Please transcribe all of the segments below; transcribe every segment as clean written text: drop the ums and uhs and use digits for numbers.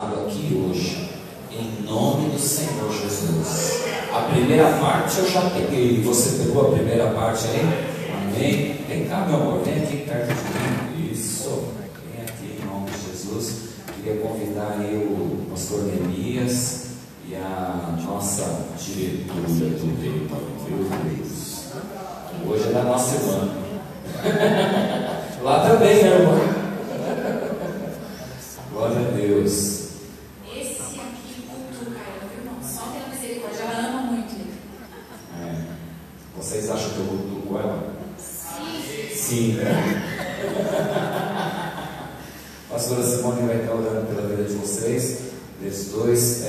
aqui hoje, em nome do Senhor Jesus. A primeira parte eu já peguei. Você pegou a primeira parte aí? Amém? Vem cá, meu amor, vem aqui perto de mim. Isso, vem aqui em nome de Jesus. Queria convidar aí o pastor Neemias e a nossa diretora do tempo. Meu Deus, hoje é da nossa irmã. Lá também, né, irmão? Glória a Deus. Vocês acham que eu cutuco ela? Sim, né? Pastora Simone vai estar orando pela vida de vocês. Esses dois,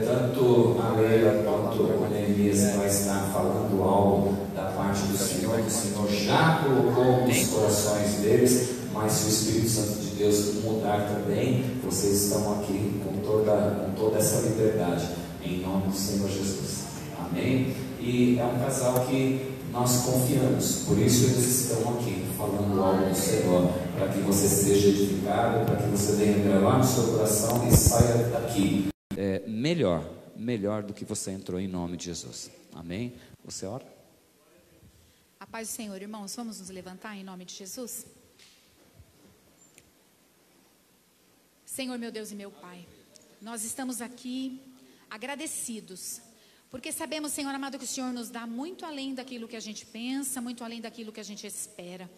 tanto a Leila quanto o Neemias vai estar falando algo da parte do Senhor, que o Senhor já colocou nos corações deles, mas se o Espírito Santo de Deus mudar também, vocês estão aqui com toda essa liberdade, em nome do Senhor Jesus. Amém? E é um casal que nós confiamos, por isso eles estão aqui falando algo do Senhor, para que você seja edificado, para que você venha gravar no seu coração e saia daqui melhor do que você entrou, em nome de Jesus. Amém? Você ora? A paz do Senhor, irmãos, vamos nos levantar em nome de Jesus? Senhor, meu Deus e meu Pai, nós estamos aqui agradecidos, porque sabemos, Senhor amado, que o Senhor nos dá muito além daquilo que a gente pensa, muito além daquilo que a gente espera.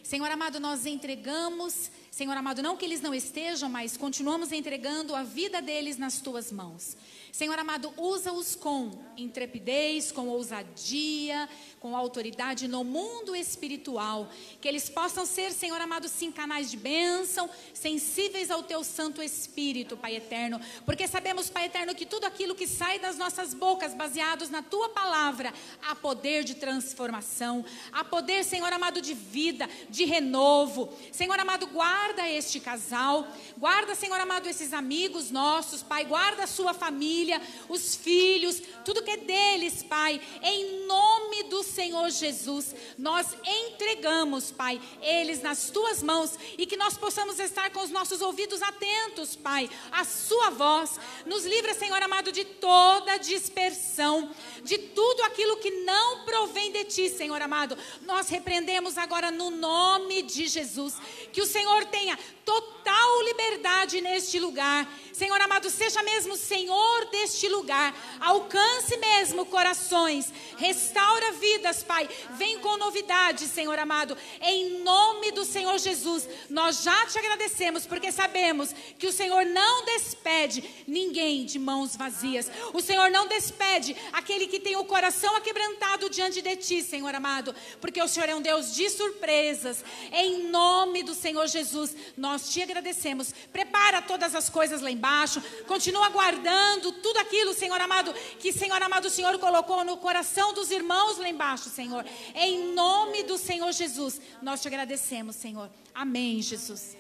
Senhor amado, nós entregamos, Senhor amado, não que eles não estejam, mas continuamos entregando a vida deles nas Tuas mãos. Senhor amado, usa-os com intrepidez, com ousadia, com autoridade no mundo espiritual, que eles possam ser, Senhor amado, sim, canais de bênção, sensíveis ao Teu Santo Espírito, Pai eterno, porque sabemos, Pai eterno, que tudo aquilo que sai das nossas bocas, baseados na Tua palavra, há poder de transformação, há poder, Senhor amado, de vida, de renovo. Senhor amado, guarda este casal, guarda, Senhor amado, esses amigos nossos, Pai, guarda a sua família, os filhos, tudo que é deles, Pai, em nome do Senhor Jesus, nós entregamos, Pai, eles nas Tuas mãos, e que nós possamos estar com os nossos ouvidos atentos, Pai, à Sua voz. Nos livra, Senhor amado, de toda dispersão, de tudo aquilo que não provém de Ti, Senhor amado. Nós repreendemos agora no nome de Jesus, que o Senhor tenha total liberdade neste lugar, Senhor amado, seja mesmo Senhor deste lugar, alcance mesmo corações, restaura vidas, Pai, vem com novidade, Senhor amado, em nome do Senhor Jesus. Nós já Te agradecemos, porque sabemos que o Senhor não despede ninguém de mãos vazias, o Senhor não despede aquele que tem o coração aquebrantado diante de Ti, Senhor amado, porque o Senhor é um Deus de surpresas. Em nome do Senhor Jesus, nós Te agradecemos. Prepara todas as coisas lá embaixo, continua guardando tudo aquilo, Senhor amado, que, Senhor amado, o Senhor colocou no coração dos irmãos lá embaixo, Senhor. Em nome do Senhor Jesus, nós Te agradecemos, Senhor. Amém, Jesus.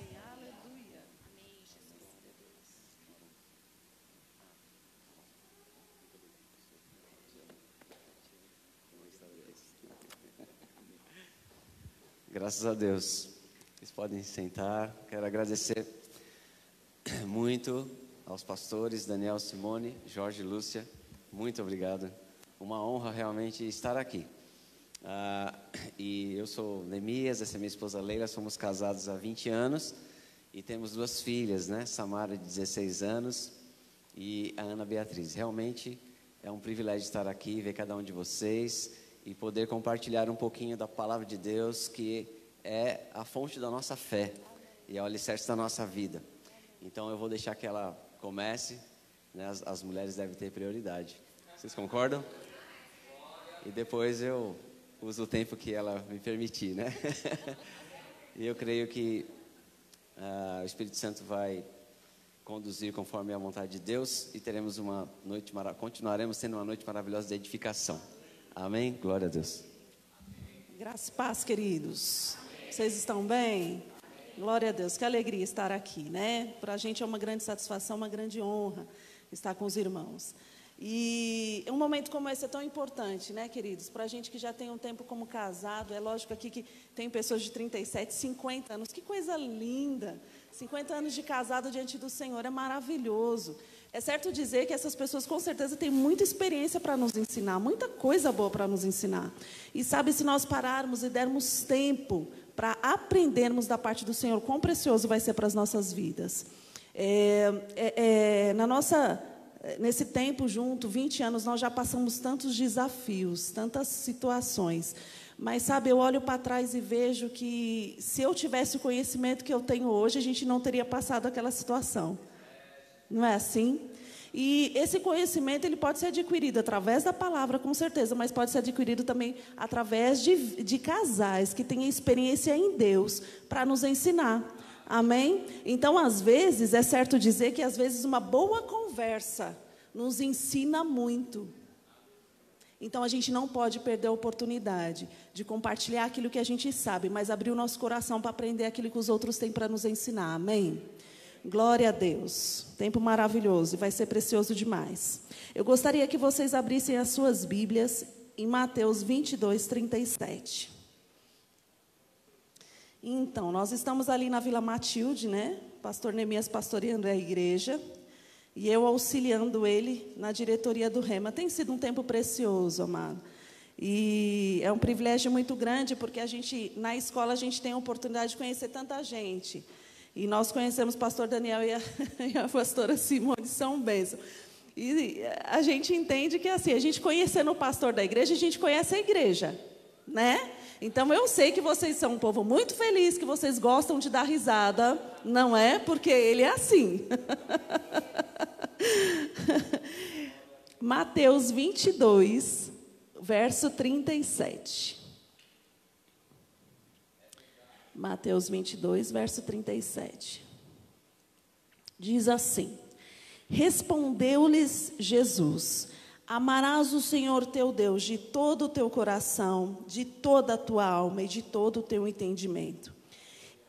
Graças a Deus. Vocês podem sentar. Quero agradecer muito aos pastores Daniel, Simone, Jorge e Lúcia. Muito obrigado. Uma honra realmente estar aqui. E eu sou Neemias, essa é minha esposa Leila, somos casados há 20 anos e temos 2 filhas, né? Samara, de 16 anos, e a Ana Beatriz. Realmente é um privilégio estar aqui, ver cada um de vocês e poder compartilhar um pouquinho da palavra de Deus, que é a fonte da nossa fé e é o alicerce da nossa vida. Então eu vou deixar que ela comece, né? As mulheres devem ter prioridade. Vocês concordam? E depois eu uso o tempo que ela me permitir, né? E eu creio que o Espírito Santo vai conduzir conforme a vontade de Deus, e teremos uma noite continuaremos tendo uma noite maravilhosa de edificação. Amém? Glória a Deus. Graça e paz, queridos. Vocês estão bem? Glória a Deus. Que alegria estar aqui, né? Para a gente é uma grande satisfação, uma grande honra estar com os irmãos. E um momento como esse é tão importante, né, queridos? Para a gente que já tem um tempo como casado, é lógico aqui que tem pessoas de 37, 50 anos. Que coisa linda 50 anos de casado diante do Senhor é maravilhoso. É certo dizer que essas pessoas com certeza têm muita experiência para nos ensinar, muita coisa boa para nos ensinar. E sabe, se nós pararmos e dermos tempo para aprendermos da parte do Senhor, quão precioso vai ser para as nossas vidas. Nesse tempo junto, 20 anos, nós já passamos tantos desafios, tantas situações. Mas, sabe, eu olho para trás e vejo que se eu tivesse o conhecimento que eu tenho hoje, a gente não teria passado aquela situação. Não é assim? E esse conhecimento ele pode ser adquirido através da palavra, com certeza, mas pode ser adquirido também através de casais que têm experiência em Deus para nos ensinar. Amém? Então, às vezes, é certo dizer que às vezes uma boa conversa nos ensina muito. Então, a gente não pode perder a oportunidade de compartilhar aquilo que a gente sabe, mas abrir o nosso coração para aprender aquilo que os outros têm para nos ensinar. Amém? Glória a Deus. Tempo maravilhoso e vai ser precioso demais. Eu gostaria que vocês abrissem as suas Bíblias em Mateus 22, 37. Então, nós estamos ali na Vila Matilde, né? Pastor Neemias pastoreando a igreja e eu auxiliando ele na diretoria do Rema. Tem sido um tempo precioso, amado. E é um privilégio muito grande porque na escola a gente tem a oportunidade de conhecer tanta gente. E nós conhecemos o pastor Daniel e a pastora Simone, são bênçãos. E a gente entende que assim, a gente conhecendo o pastor da igreja, a gente conhece a igreja, né? Então eu sei que vocês são um povo muito feliz, que vocês gostam de dar risada, não é? Porque ele é assim. Mateus 22, verso 37. Mateus 22, verso 37. Diz assim: Respondeu-lhes Jesus: Amarás o Senhor teu Deus de todo o teu coração, de toda a tua alma e de todo o teu entendimento.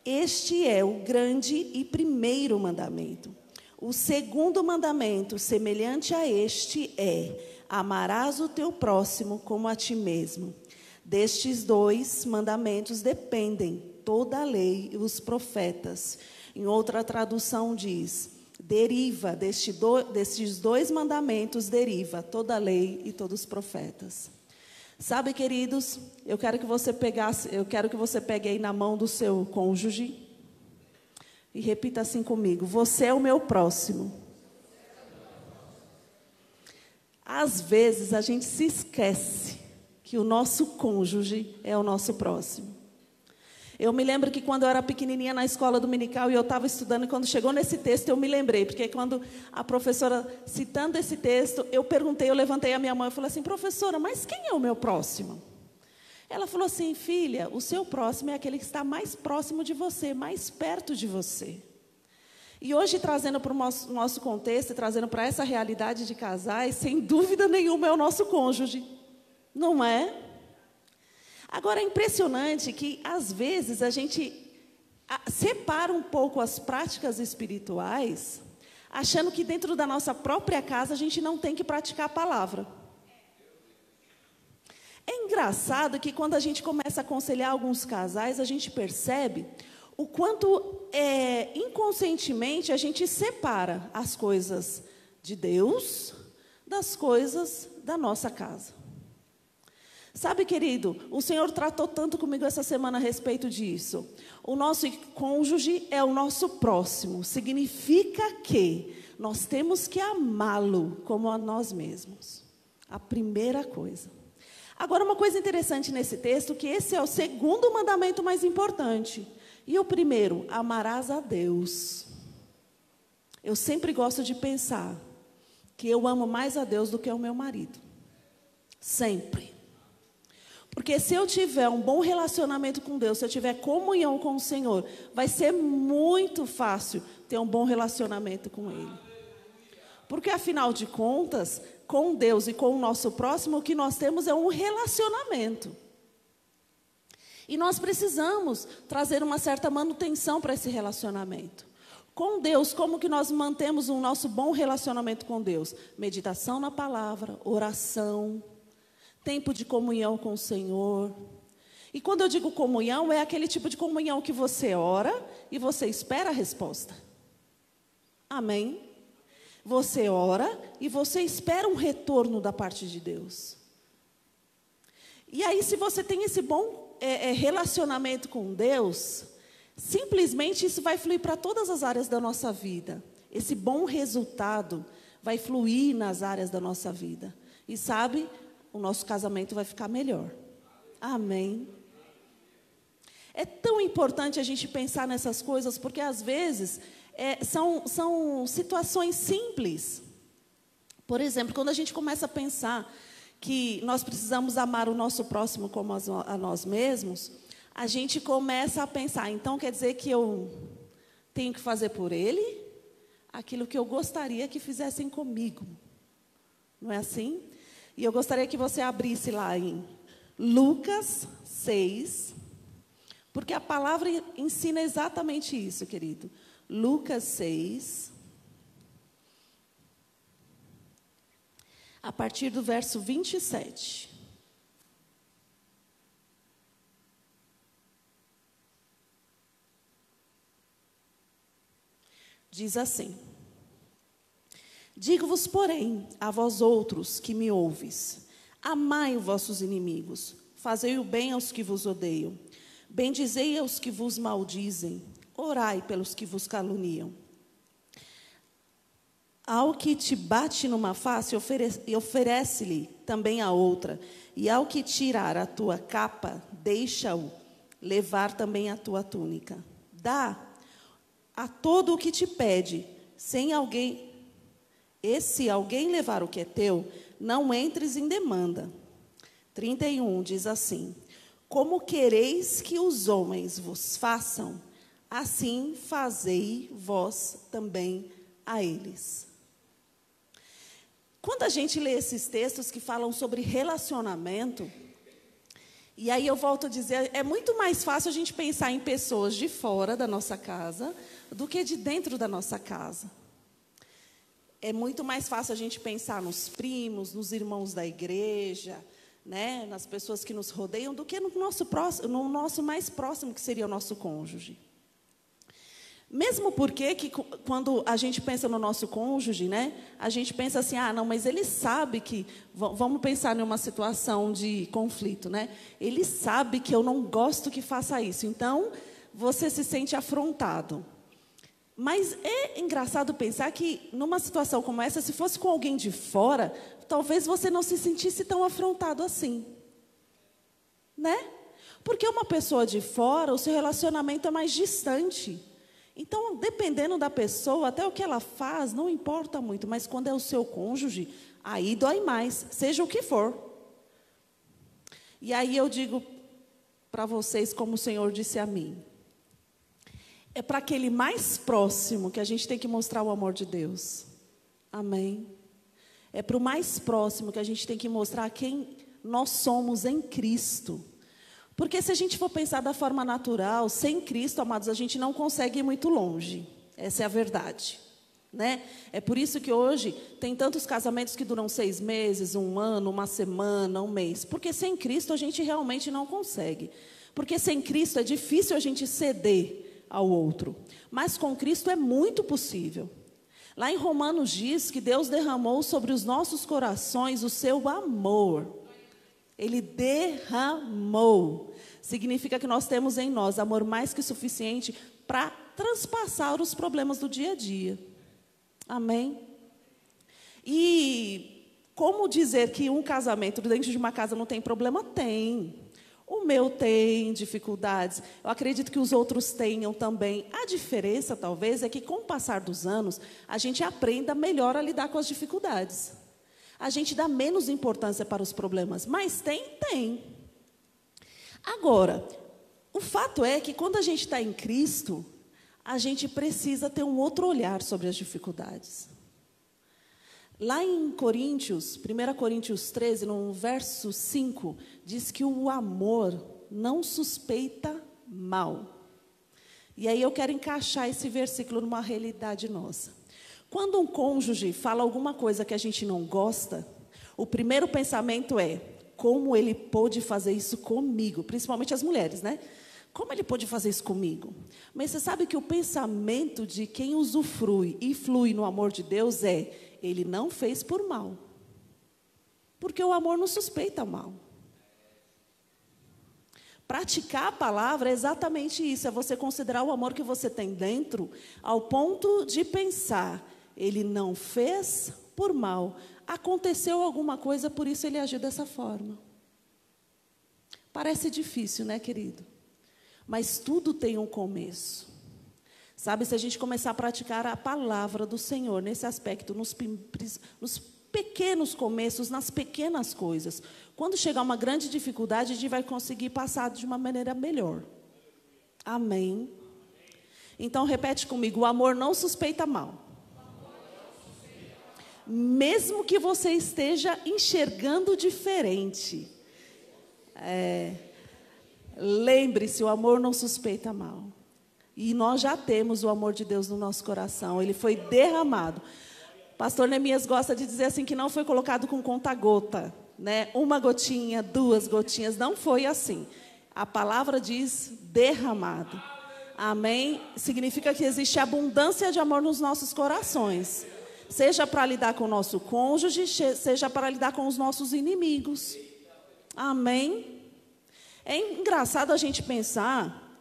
Este é o grande e primeiro mandamento. O segundo mandamento, semelhante a este, é: amarás o teu próximo como a ti mesmo. Destes dois mandamentos dependem toda a lei e os profetas. Em outra tradução diz: deriva destes dois mandamentos, deriva toda a lei e todos os profetas. Sabe, queridos, eu quero que você pegue aí na mão do seu cônjuge e repita assim comigo: você é o meu próximo. Às vezes a gente se esquece que o nosso cônjuge é o nosso próximo. Eu me lembro que quando eu era pequenininha na escola dominical e eu estava estudando, e quando chegou nesse texto eu me lembrei, porque quando a professora citando esse texto, eu levantei a minha mão e falei assim: professora, mas quem é o meu próximo? Ela falou assim: filha, o seu próximo é aquele que está mais próximo de você, mais perto de você. E hoje, trazendo para o nosso contexto, trazendo para essa realidade de casais, sem dúvida nenhuma é o nosso cônjuge, não é? Agora, é impressionante que, às vezes, a gente separa um pouco as práticas espirituais, achando que dentro da nossa própria casa a gente não tem que praticar a palavra. É engraçado que quando a gente começa a aconselhar alguns casais, a gente percebe o quanto, inconscientemente, a gente separa as coisas de Deus das coisas da nossa casa. Sabe, querido, o Senhor tratou tanto comigo essa semana a respeito disso. O nosso cônjuge é o nosso próximo. Significa que nós temos que amá-lo como a nós mesmos. A primeira coisa. Agora, uma coisa interessante nesse texto, que esse é o segundo mandamento mais importante. E o primeiro, amarás a Deus. Eu sempre gosto de pensar que eu amo mais a Deus do que o meu marido. Sempre. Porque se eu tiver um bom relacionamento com Deus, se eu tiver comunhão com o Senhor, vai ser muito fácil ter um bom relacionamento com Ele. Porque, afinal de contas, com Deus e com o nosso próximo, o que nós temos é um relacionamento. E nós precisamos trazer uma certa manutenção para esse relacionamento. Com Deus, como que nós mantemos o nosso bom relacionamento com Deus? Meditação na palavra, oração, tempo de comunhão com o Senhor. E quando eu digo comunhão, é aquele tipo de comunhão que você ora e você espera a resposta. Amém? Você ora e você espera um retorno da parte de Deus. E aí, se você tem esse bom relacionamento com Deus, simplesmente isso vai fluir para todas as áreas da nossa vida. Esse bom resultado vai fluir nas áreas da nossa vida. E sabe, o nosso casamento vai ficar melhor. Amém? É tão importante a gente pensar nessas coisas, porque às vezes são situações simples. Por exemplo, quando a gente começa a pensar que nós precisamos amar o nosso próximo como a nós mesmos, a gente começa a pensar, então quer dizer que eu tenho que fazer por ele aquilo que eu gostaria que fizessem comigo. Não é assim? E eu gostaria que você abrisse lá em Lucas 6, porque a palavra ensina exatamente isso, querido. Lucas 6, a partir do verso 27. Diz assim: digo-vos, porém, a vós outros que me ouves, amai os vossos inimigos, fazei o bem aos que vos odeiam, bendizei aos que vos maldizem, orai pelos que vos caluniam. Ao que te bate numa face, oferece-lhe também a outra, e ao que tirar a tua capa, deixa-o levar também a tua túnica. Dá a todo o que te pede, e se alguém levar o que é teu, não entres em demanda. 31 diz assim: como quereis que os homens vos façam, assim fazei vós também a eles. Quando a gente lê esses textos que falam sobre relacionamento, e aí eu volto a dizer, é muito mais fácil a gente pensar em pessoas de fora da nossa casa do que de dentro da nossa casa. É muito mais fácil a gente pensar nos primos, nos irmãos da igreja, né, nas pessoas que nos rodeiam, do que no nosso mais próximo, que seria o nosso cônjuge. Mesmo porque que quando a gente pensa no nosso cônjuge, né, a gente pensa assim, não, mas ele sabe que, vamos pensar numa situação de conflito, né? Ele sabe que eu não gosto que faça isso, então você se sente afrontado. Mas é engraçado pensar que numa situação como essa, se fosse com alguém de fora, talvez você não se sentisse tão afrontado assim, né? Porque uma pessoa de fora, o seu relacionamento é mais distante. Então, dependendo da pessoa, até o que ela faz, não importa muito. Mas quando é o seu cônjuge, aí dói mais, seja o que for. E aí eu digo para vocês, como o Senhor disse a mim, é para aquele mais próximo que a gente tem que mostrar o amor de Deus. Amém? É para o mais próximo que a gente tem que mostrar quem nós somos em Cristo. Porque se a gente for pensar da forma natural, sem Cristo, amados, a gente não consegue ir muito longe. Essa é a verdade, né? É por isso que hoje tem tantos casamentos que duram 6 meses, 1 ano, 1 semana, 1 mês. Porque sem Cristo a gente realmente não consegue. Porque sem Cristo é difícil a gente ceder ao outro. Mas com Cristo é muito possível. Lá em Romanos diz que Deus derramou sobre os nossos corações o seu amor. Ele derramou. Significa que nós temos em nós amor mais que suficiente para transpassar os problemas do dia a dia. Amém? E como dizer que um casamento dentro de uma casa não tem problema? Tem. O meu tem dificuldades. Eu acredito que os outros tenham também. A diferença, talvez, é que com o passar dos anos, a gente aprenda melhor a lidar com as dificuldades. A gente dá menos importância para os problemas, mas tem. Agora, o fato é que quando a gente está em Cristo, a gente precisa ter um outro olhar sobre as dificuldades. Lá em Coríntios, 1 Coríntios 13, no verso 5, diz que o amor não suspeita mal. E aí eu quero encaixar esse versículo numa realidade nossa. Quando um cônjuge fala alguma coisa que a gente não gosta, o primeiro pensamento é: como ele pôde fazer isso comigo? Principalmente as mulheres, né? Como ele pôde fazer isso comigo? Mas você sabe que o pensamento de quem usufrui e flui no amor de Deus é: ele não fez por mal. Porque o amor não suspeita mal. Praticar a palavra é exatamente isso, é você considerar o amor que você tem dentro ao ponto de pensar: ele não fez por mal. Aconteceu alguma coisa, por isso ele agiu dessa forma. Parece difícil, né, querido? Mas tudo tem um começo. Sabe, se a gente começar a praticar a palavra do Senhor nesse aspecto, nos pequenos começos, nas pequenas coisas, quando chegar uma grande dificuldade, a gente vai conseguir passar de uma maneira melhor. Amém? Então, repete comigo: o amor não suspeita mal. Mesmo que você esteja enxergando diferente. Lembre-se, o amor não suspeita mal. E nós já temos o amor de Deus no nosso coração. Ele foi derramado. Pastor Neemias gosta de dizer assim, que não foi colocado com conta-gota, né? Uma gotinha, 2 gotinhas, não foi assim. A palavra diz derramado. Amém? Significa que existe abundância de amor nos nossos corações. Seja para lidar com o nosso cônjuge, seja para lidar com os nossos inimigos. Amém? É engraçado a gente pensar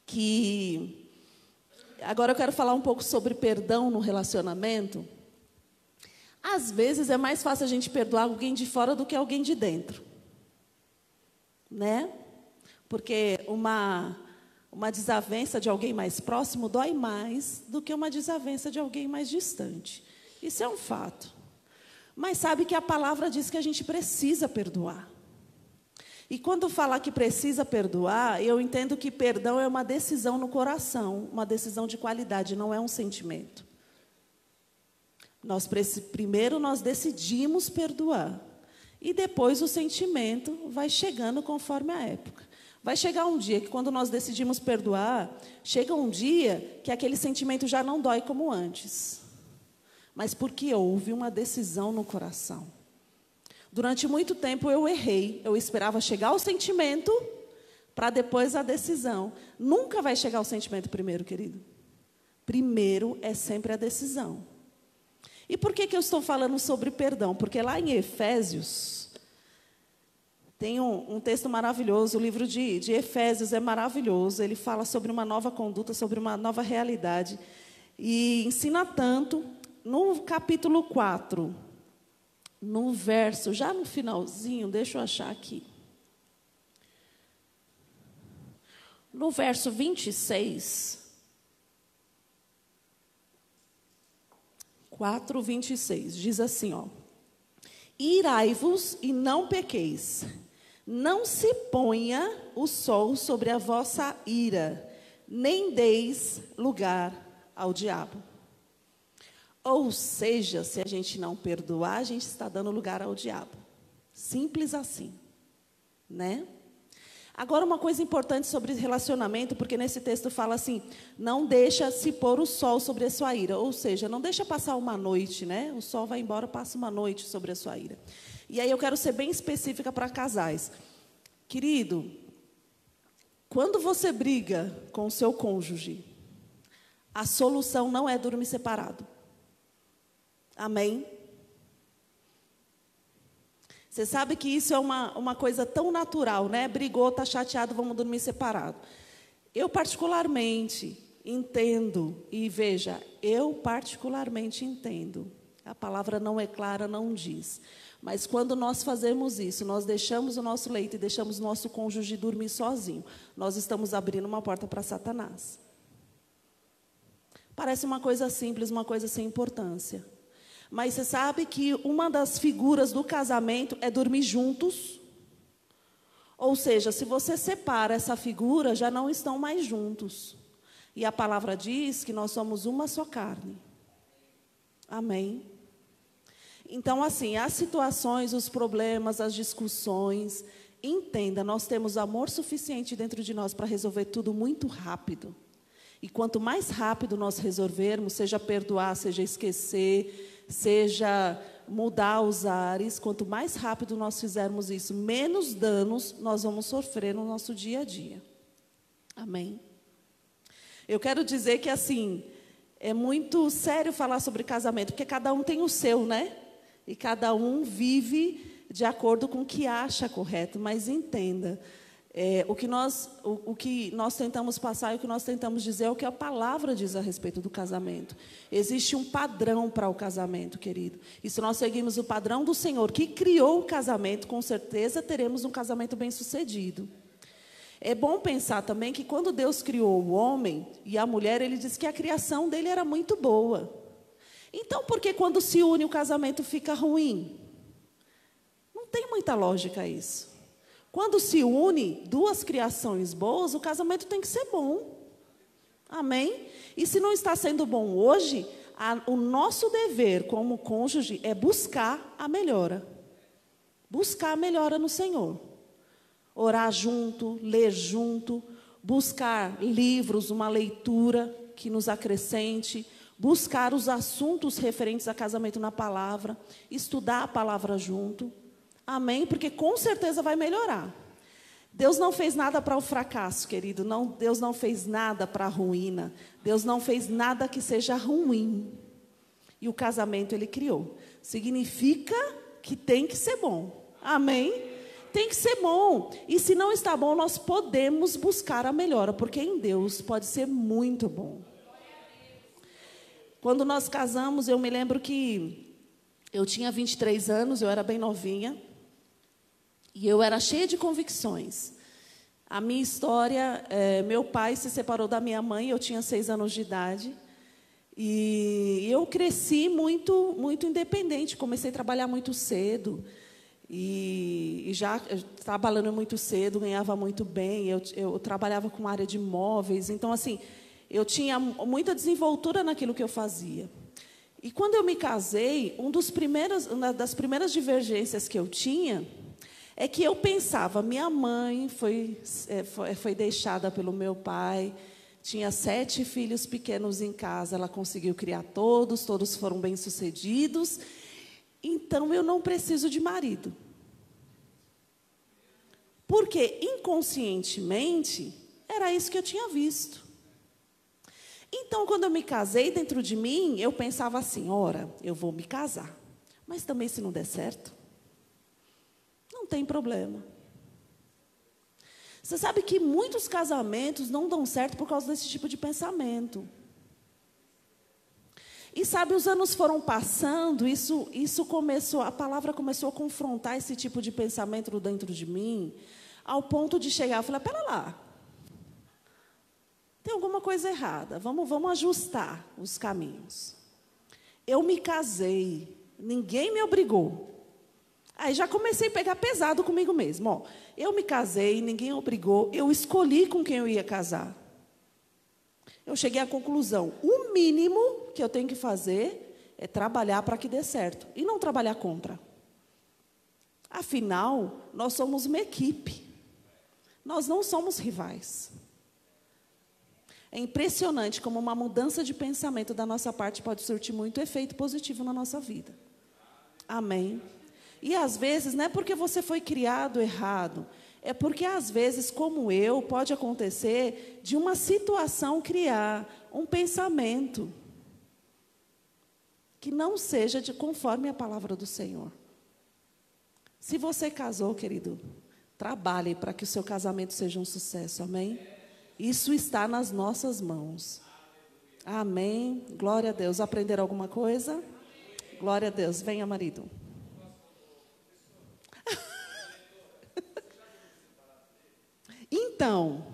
que... Agora eu quero falar um pouco sobre perdão no relacionamento. Às vezes é mais fácil a gente perdoar alguém de fora do que alguém de dentro. Né? Porque uma desavença de alguém mais próximo dói mais do que uma desavença de alguém mais distante. Isso é um fato. Mas sabe que a palavra diz que a gente precisa perdoar. E quando fala que precisa perdoar, eu entendo que perdão é uma decisão no coração, uma decisão de qualidade, não é um sentimento. Primeiro nós decidimos perdoar. E depois o sentimento vai chegando conforme a época. Vai chegar um dia que, quando nós decidimos perdoar, chega um dia que aquele sentimento já não dói como antes. Mas porque houve uma decisão no coração. Durante muito tempo eu errei. Eu esperava chegar o sentimento para depois a decisão. Nunca vai chegar o sentimento primeiro, querido. Primeiro é sempre a decisão. E por que eu estou falando sobre perdão? Porque lá em Efésios, tem um texto maravilhoso, o livro de Efésios é maravilhoso. Ele fala sobre uma nova conduta, sobre uma nova realidade. E ensina tanto, no capítulo 4, no verso, já no finalzinho, deixa eu achar aqui. No verso 26, 4:26, diz assim, ó: irai-vos e não pequeis, não se ponha o sol sobre a vossa ira, nem deis lugar ao diabo. Ou seja, se a gente não perdoar, a gente está dando lugar ao diabo. Simples assim, né? Agora, uma coisa importante sobre relacionamento, porque nesse texto fala assim: não deixa se pôr o sol sobre a sua ira. Ou seja, não deixa passar uma noite, né? O sol vai embora, passa uma noite sobre a sua ira. E aí eu quero ser bem específica para casais. Querido, quando você briga com o seu cônjuge, a solução não é dormir separado. Amém? Você sabe que isso é uma coisa tão natural, né? Brigou, está chateado, vamos dormir separado. Eu particularmente entendo, e veja, eu particularmente entendo. A palavra não é clara, não diz. Mas quando nós fazemos isso, nós deixamos o nosso leito e deixamos o nosso cônjuge dormir sozinho, nós estamos abrindo uma porta para Satanás. Parece uma coisa simples, uma coisa sem importância. Mas você sabe que uma das figuras do casamento é dormir juntos? Ou seja, se você separa essa figura, já não estão mais juntos. E a palavra diz que nós somos uma só carne. Amém? Então, assim, as situações, os problemas, as discussões, entenda, nós temos amor suficiente dentro de nós para resolver tudo muito rápido. E quanto mais rápido nós resolvermos, seja perdoar, seja esquecer, seja mudar os ares, quanto mais rápido nós fizermos isso, menos danos nós vamos sofrer no nosso dia a dia. Amém? Eu quero dizer que, assim, é muito sério falar sobre casamento, porque cada um tem o seu, né? E cada um vive de acordo com o que acha correto. Mas entenda, o que nós tentamos passar e o que nós tentamos dizer é o que a palavra diz a respeito do casamento. Existe um padrão para o casamento, querido. E se nós seguirmos o padrão do Senhor, que criou o casamento, com certeza teremos um casamento bem-sucedido. É bom pensar também que quando Deus criou o homem e a mulher, Ele disse que a criação dele era muito boa. Então, por que quando se une o casamento fica ruim? Não tem muita lógica isso. Quando se une duas criações boas, o casamento tem que ser bom. Amém? E se não está sendo bom hoje, o nosso dever como cônjuge é buscar a melhora. Buscar a melhora no Senhor. Orar junto, ler junto, buscar livros, uma leitura que nos acrescente, buscar os assuntos referentes a casamento na palavra, estudar a palavra junto. Amém? Porque com certeza vai melhorar. Deus não fez nada para o fracasso, querido. Não, Deus não fez nada para a ruína. Deus não fez nada que seja ruim. E o casamento Ele criou. Significa que tem que ser bom. Amém? Tem que ser bom. E se não está bom, nós podemos buscar a melhora, porque em Deus pode ser muito bom. Quando nós casamos, eu me lembro que eu tinha 23 anos, eu era bem novinha, e eu era cheia de convicções. A minha história, meu pai se separou da minha mãe, eu tinha 6 anos de idade, e eu cresci muito, muito independente, comecei a trabalhar muito cedo, e já trabalhando muito cedo, ganhava muito bem, eu trabalhava com área de imóveis, então, assim, eu tinha muita desenvoltura naquilo que eu fazia. E quando eu me casei, uma das primeiras divergências que eu tinha é que eu pensava, minha mãe foi deixada pelo meu pai, tinha 7 filhos pequenos em casa, ela conseguiu criar todos foram bem-sucedidos, então eu não preciso de marido. Porque, inconscientemente, era isso que eu tinha visto. Então, quando eu me casei, dentro de mim, eu pensava assim, ora, eu vou me casar. Mas também, se não der certo, não tem problema. Você sabe que muitos casamentos não dão certo por causa desse tipo de pensamento. E sabe, os anos foram passando, isso começou, a palavra começou a confrontar esse tipo de pensamento dentro de mim, ao ponto de chegar, eu falei, pera lá, tem alguma coisa errada, vamos ajustar os caminhos. Eu me casei, ninguém me obrigou. Aí já comecei a pegar pesado comigo mesmo. Ó, eu me casei, ninguém obrigou, eu escolhi com quem eu ia casar. Eu cheguei à conclusão, o mínimo que eu tenho que fazer é trabalhar para que dê certo, e não trabalhar contra. Afinal, nós somos uma equipe, nós não somos rivais. É impressionante como uma mudança de pensamento da nossa parte pode surtir muito efeito positivo na nossa vida. Amém? E às vezes, não é porque você foi criado errado, é porque às vezes, como eu, pode acontecer de uma situação criar um pensamento que não seja conforme a palavra do Senhor. Se você casou, querido, trabalhe para que o seu casamento seja um sucesso, amém? Isso está nas nossas mãos. Amém. Glória a Deus. Aprenderam alguma coisa? Glória a Deus. Venha, marido. Então,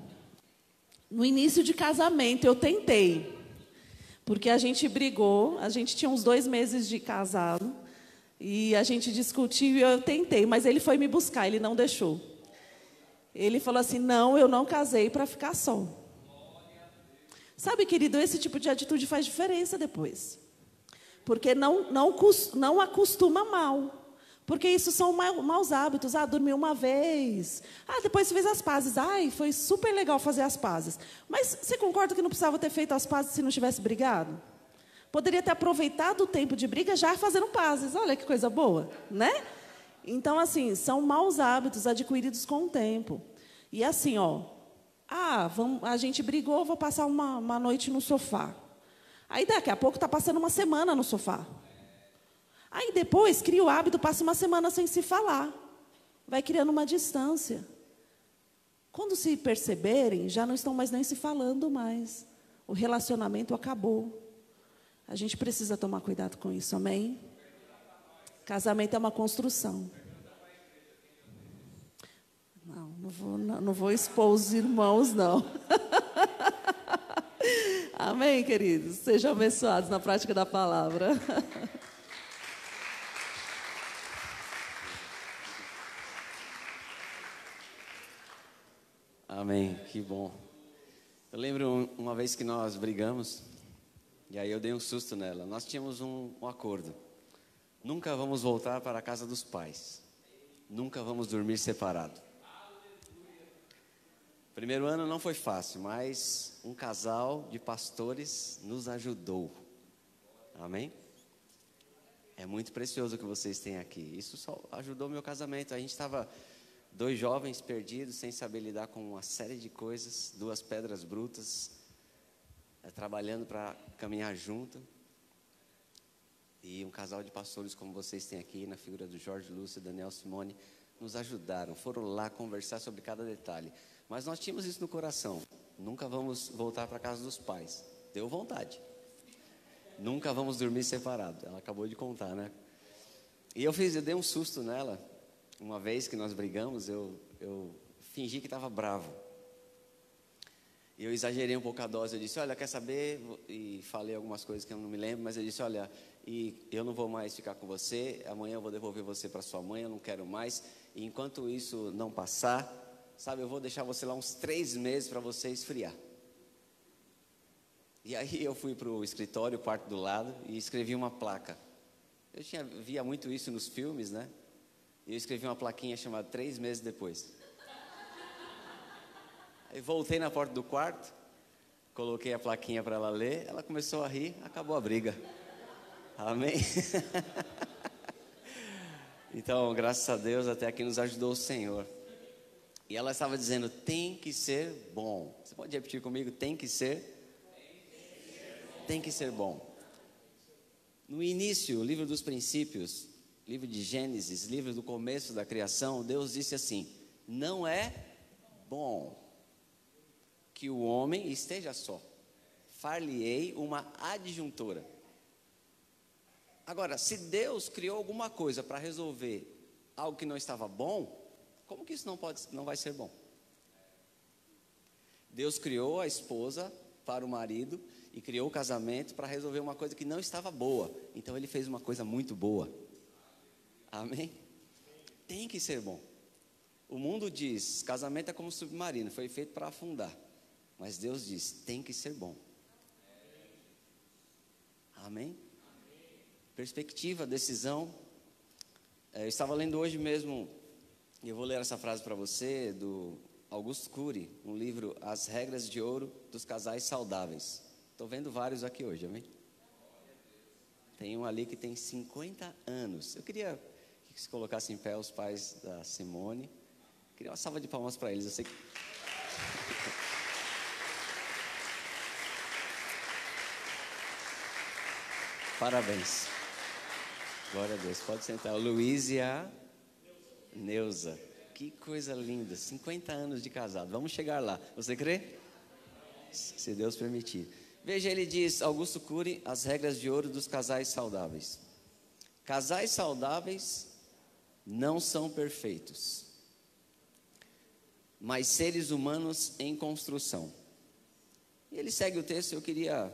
no início de casamento, eu tentei. Porque a gente brigou, a gente tinha uns 2 meses de casado, e a gente discutiu e eu tentei, mas ele foi me buscar, ele não deixou. Ele falou assim, não, eu não casei para ficar só. Sabe, querido, esse tipo de atitude faz diferença depois. Porque não acostuma mal. Porque isso são maus hábitos. Ah, dormiu uma vez. Ah, depois fez as pazes. Ai, foi super legal fazer as pazes. Mas você concorda que não precisava ter feito as pazes se não tivesse brigado? Poderia ter aproveitado o tempo de briga já fazendo pazes. Olha que coisa boa, né? Então, assim, são maus hábitos adquiridos com o tempo. E assim, a gente brigou, vou passar uma noite no sofá. Aí, daqui a pouco, está passando uma semana no sofá. Aí, depois, cria o hábito, passa uma semana sem se falar. Vai criando uma distância. Quando se perceberem, já não estão mais nem se falando mais. O relacionamento acabou. A gente precisa tomar cuidado com isso, amém? Casamento é uma construção. Não vou expor os irmãos, não. Amém, queridos? Sejam abençoados na prática da palavra. Amém, que bom. Eu lembro uma vez que nós brigamos, e aí eu dei um susto nela. Nós tínhamos um acordo. Nunca vamos voltar para a casa dos pais. Nunca vamos dormir separado. Primeiro ano não foi fácil, mas um casal de pastores nos ajudou. Amém? É muito precioso o que vocês têm aqui. Isso só ajudou meu casamento. A gente estava 2 jovens perdidos, sem saber lidar com uma série de coisas, 2 pedras brutas, trabalhando para caminhar junto. E um casal de pastores como vocês têm aqui, na figura do Jorge Lúcio e Daniel Simone, nos ajudaram, foram lá conversar sobre cada detalhe. Mas nós tínhamos isso no coração, nunca vamos voltar para a casa dos pais. Deu vontade. Nunca vamos dormir separado. Ela acabou de contar, né? E eu dei um susto nela. Uma vez que nós brigamos, eu fingi que estava bravo. E eu exagerei um pouco a dose. Eu disse, olha, quer saber? E falei algumas coisas que eu não me lembro, mas eu disse, olha, e eu não vou mais ficar com você. Amanhã eu vou devolver você para sua mãe, eu não quero mais. E enquanto isso não passar, sabe, eu vou deixar você lá uns 3 meses para você esfriar. E aí eu fui para o escritório, o quarto do lado, e escrevi uma placa. Eu via muito isso nos filmes, né? E eu escrevi uma plaquinha chamada 3 meses depois. Aí voltei na porta do quarto, coloquei a plaquinha para ela ler, ela começou a rir, acabou a briga. Amém? Então, graças a Deus, até aqui nos ajudou o Senhor. E ela estava dizendo, tem que ser bom. Você pode repetir comigo? Tem que ser bom. No início, o livro dos princípios, livro de Gênesis, livro do começo da criação, Deus disse assim, não é bom que o homem esteja só. Far-lhe-ei uma adjuntora. Agora, se Deus criou alguma coisa para resolver algo que não estava bom, como que isso não vai ser bom? Deus criou a esposa para o marido e criou o casamento para resolver uma coisa que não estava boa. Então Ele fez uma coisa muito boa. Amém? Tem que ser bom. O mundo diz, casamento é como submarino, foi feito para afundar. Mas Deus diz, tem que ser bom. Amém? Perspectiva, decisão. Eu estava lendo hoje mesmo, e eu vou ler essa frase para você, do Augusto Cury, um livro, As Regras de Ouro dos Casais Saudáveis. Estou vendo vários aqui hoje, amém? Tem um ali que tem 50 anos. Eu queria que se colocasse em pé os pais da Simone. Queria uma salva de palmas para eles. Eu sei que... Parabéns. Glória a Deus. Pode sentar. O Luiz e a Neuza. Que coisa linda. 50 anos de casado. Vamos chegar lá. Você crê? Se Deus permitir. Veja, ele diz, Augusto Cury, as regras de ouro dos casais saudáveis. Casais saudáveis não são perfeitos, mas seres humanos em construção. E ele segue o texto, eu queria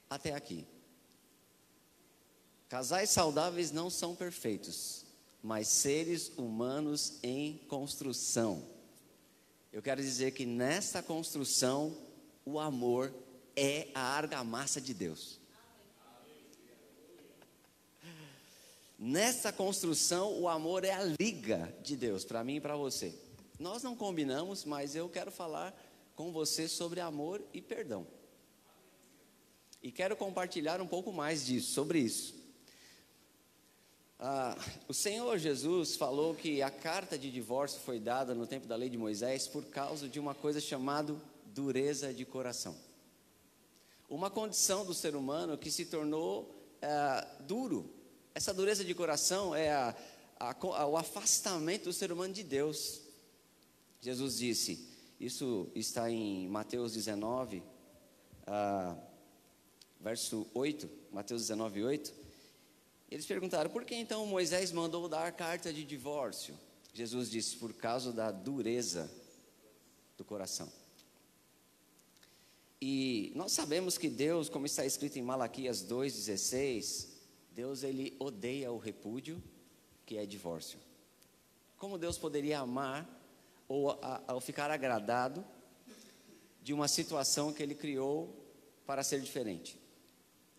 até aqui. Casais saudáveis não são perfeitos, mas seres humanos em construção. Eu quero dizer que nessa construção, o amor é a argamassa de Deus. Nessa construção, o amor é a liga de Deus, para mim e para você. Nós não combinamos, mas eu quero falar com você sobre amor e perdão. E quero compartilhar um pouco mais disso, sobre isso. O Senhor Jesus falou que a carta de divórcio foi dada no tempo da lei de Moisés por causa de uma coisa chamada dureza de coração. Uma condição do ser humano que se tornou duro. Essa dureza de coração é o afastamento do ser humano de Deus. Jesus disse, isso está em Mateus 19, verso 8, Mateus 19, 8. Eles perguntaram, por que então Moisés mandou dar carta de divórcio? Jesus disse, por causa da dureza do coração. E nós sabemos que Deus, como está escrito em Malaquias 2,16, Deus ele odeia o repúdio, que é divórcio. Como Deus poderia amar ou ficar agradado de uma situação que ele criou para ser diferente?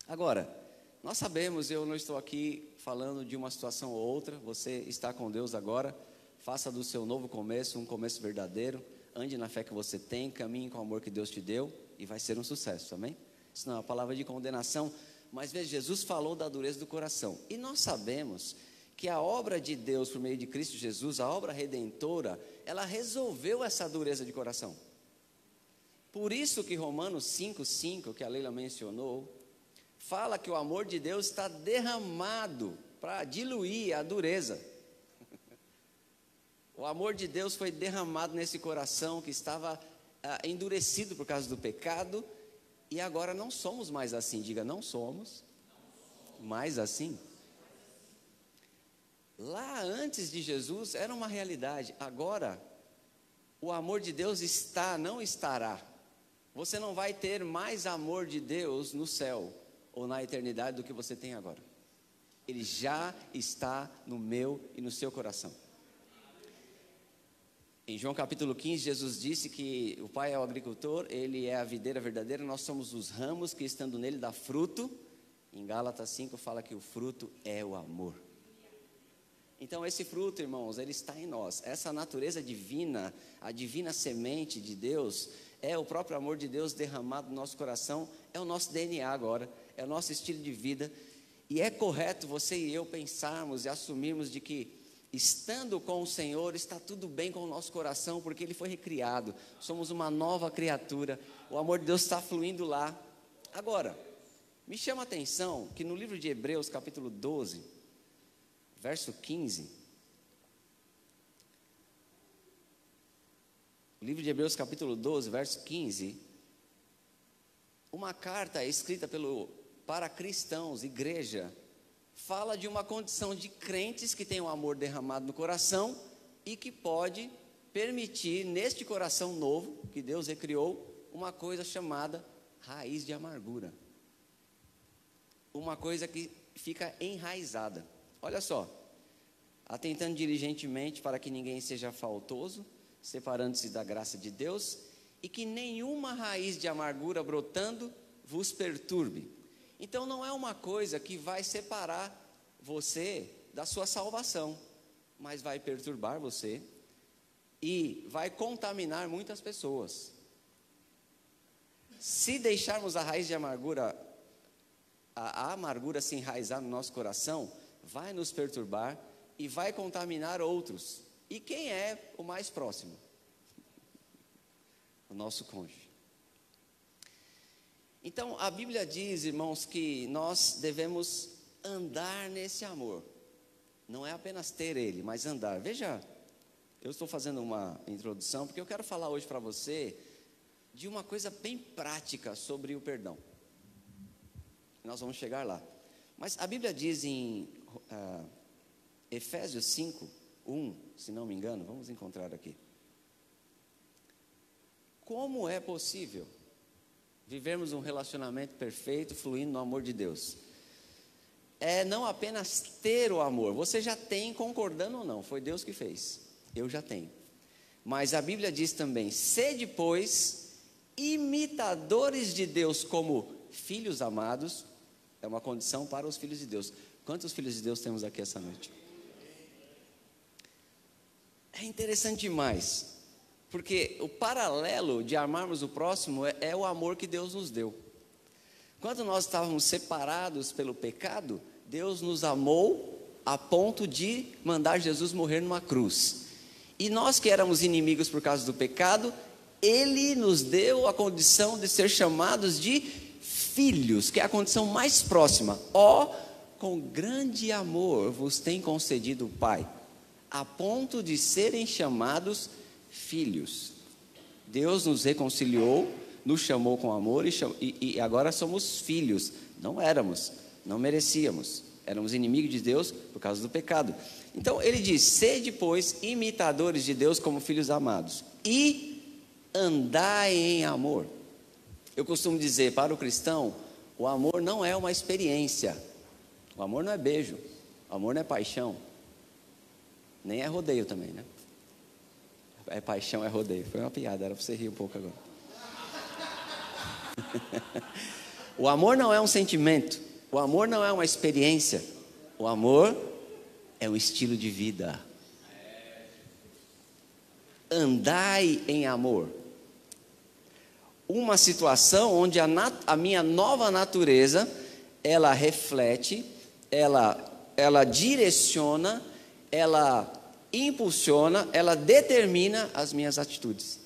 Agora, nós sabemos, eu não estou aqui falando de uma situação ou outra, você está com Deus agora, faça do seu novo começo um começo verdadeiro, ande na fé que você tem, caminhe com o amor que Deus te deu e vai ser um sucesso, amém? Isso não é uma palavra de condenação, mas veja, Jesus falou da dureza do coração, e nós sabemos que a obra de Deus por meio de Cristo Jesus, a obra redentora, ela resolveu essa dureza de coração. Por isso que Romanos 5,5, que a Leila mencionou, fala que o amor de Deus está derramado para diluir a dureza. O amor de Deus foi derramado nesse coração que estava endurecido por causa do pecado, e agora não somos mais assim. Diga, não somos mais assim. Lá antes de Jesus era uma realidade, agora o amor de Deus não estará. Você não vai ter mais amor de Deus no céu ou na eternidade do que você tem agora. Ele já está no meu e no seu coração. Em João capítulo 15, Jesus disse que o Pai é o agricultor, Ele é a videira verdadeira, nós somos os ramos que estando nele dá fruto. Em Gálatas 5 fala que o fruto é o amor. Então esse fruto, irmãos, ele está em nós. Essa natureza divina, a divina semente de Deus, é o próprio amor de Deus derramado no nosso coração, é o nosso DNA agora, é o nosso estilo de vida. E é correto você e eu pensarmos e assumirmos de que, estando com o Senhor, está tudo bem com o nosso coração, porque Ele foi recriado, somos uma nova criatura, o amor de Deus está fluindo lá. Agora, me chama a atenção que no livro de Hebreus, capítulo 12, verso 15, o livro de Hebreus, capítulo 12, verso 15, uma carta escrita para cristãos, igreja, fala de uma condição de crentes que tem o amor derramado no coração e que pode permitir neste coração novo, que Deus recriou, uma coisa chamada raiz de amargura. Uma coisa que fica enraizada. Olha só, atentando diligentemente para que ninguém seja faltoso, separando-se da graça de Deus, e que nenhuma raiz de amargura brotando vos perturbe. Então não é uma coisa que vai separar você da sua salvação, mas vai perturbar você e vai contaminar muitas pessoas. Se deixarmos a raiz de amargura, a amargura se enraizar no nosso coração, vai nos perturbar e vai contaminar outros. E quem é o mais próximo? O nosso cônjuge. Então, a Bíblia diz, irmãos, que nós devemos andar nesse amor. Não é apenas ter ele, mas andar. Veja, eu estou fazendo uma introdução, porque eu quero falar hoje para você de uma coisa bem prática sobre o perdão. Nós vamos chegar lá. Mas a Bíblia diz em Efésios 5, 1, se não me engano, vamos encontrar aqui. Como é possível vivermos um relacionamento perfeito, fluindo no amor de Deus? É não apenas ter o amor, você já tem, concordando ou não, foi Deus que fez, eu já tenho. Mas a Bíblia diz também, sede, pois, imitadores de Deus como filhos amados, é uma condição para os filhos de Deus. Quantos filhos de Deus temos aqui essa noite? É interessante demais, porque o paralelo de amarmos o próximo é o amor que Deus nos deu. Quando nós estávamos separados pelo pecado, Deus nos amou a ponto de mandar Jesus morrer numa cruz. E nós que éramos inimigos por causa do pecado, Ele nos deu a condição de ser chamados de filhos, que é a condição mais próxima. Ó, com grande amor vos tem concedido o Pai, a ponto de serem chamados filhos. Deus nos reconciliou, nos chamou com amor e agora somos filhos. Não éramos, não merecíamos, éramos inimigos de Deus por causa do pecado. Então ele diz: sede, pois, imitadores de Deus como filhos amados, e andai em amor. Eu costumo dizer para o cristão, o amor não é uma experiência, o amor não é beijo, o amor não é paixão, nem é rodeio também, né? É paixão, é rodeio. Foi uma piada, era para você rir um pouco agora. O amor não é um sentimento, o amor não é uma experiência, o amor é um estilo de vida. Andai em amor. Uma situação onde a minha nova natureza, ela reflete, ela direciona, ela impulsiona, ela determina as minhas atitudes.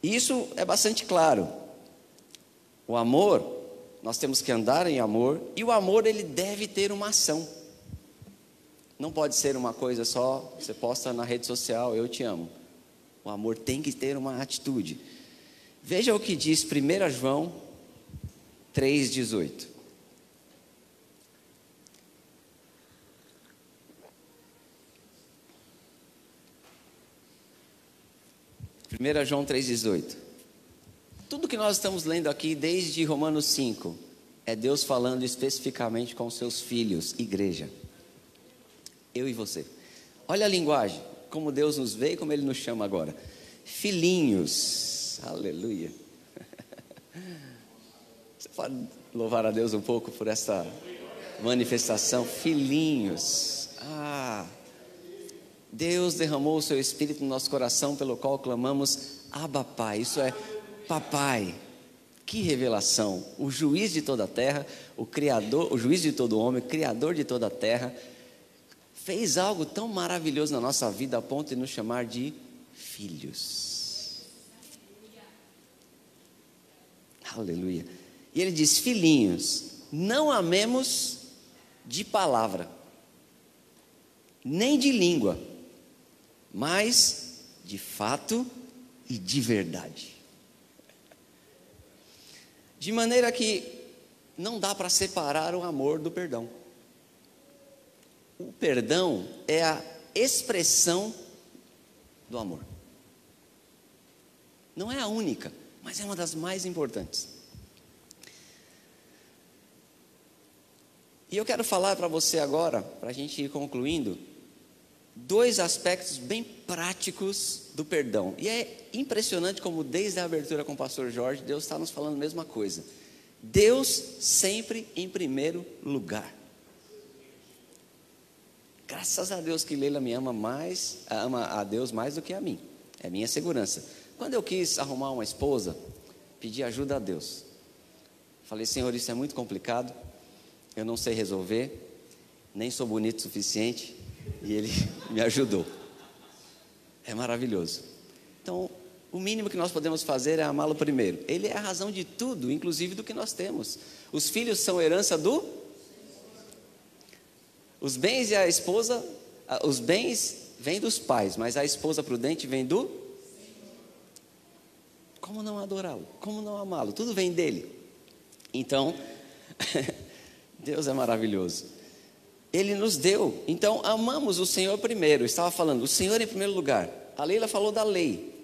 Isso é bastante claro. O amor, nós temos que andar em amor, e o amor ele deve ter uma ação. Não pode ser uma coisa só, você posta na rede social, eu te amo. O amor tem que ter uma atitude. Veja o que diz 1 João 3,18. 1 João 3,18. Tudo que nós estamos lendo aqui desde Romanos 5 é Deus falando especificamente com seus filhos, igreja. Eu e você. Olha a linguagem, como Deus nos vê e como Ele nos chama agora. Filhinhos, aleluia. Você pode louvar a Deus um pouco por essa manifestação? Filhinhos, Deus derramou o seu Espírito no nosso coração, pelo qual clamamos Abba Pai. Isso é papai. Que revelação! O juiz de toda a terra, o criador, o juiz de todo homem, o criador de toda a terra, fez algo tão maravilhoso na nossa vida a ponto de nos chamar de filhos. Aleluia. E ele diz: filhinhos, não amemos de palavra, nem de língua, mas de fato e de verdade. De maneira que não dá para separar o amor do perdão. O perdão é a expressão do amor. Não é a única, mas é uma das mais importantes. E eu quero falar para você agora, para a gente ir concluindo, dois aspectos bem práticos do perdão. E é impressionante como desde a abertura com o pastor Jorge, Deus está nos falando a mesma coisa. Deus sempre em primeiro lugar. Graças a Deus que Leila me ama a Deus mais do que a mim. É minha segurança. Quando eu quis arrumar uma esposa, pedi ajuda a Deus. Falei: Senhor, isso é muito complicado, eu não sei resolver, nem sou bonito o suficiente. E Ele me ajudou. É maravilhoso. Então, o mínimo que nós podemos fazer é amá-lo primeiro. Ele é a razão de tudo, inclusive do que nós temos. Os filhos são herança os bens e a esposa, os bens vêm dos pais, mas a esposa prudente vem do... Como não adorá-lo? Como não amá-lo? Tudo vem dele. Então, Deus é maravilhoso. Ele nos deu, então amamos o Senhor primeiro. Eu estava falando, o Senhor em primeiro lugar. A Leila falou da lei.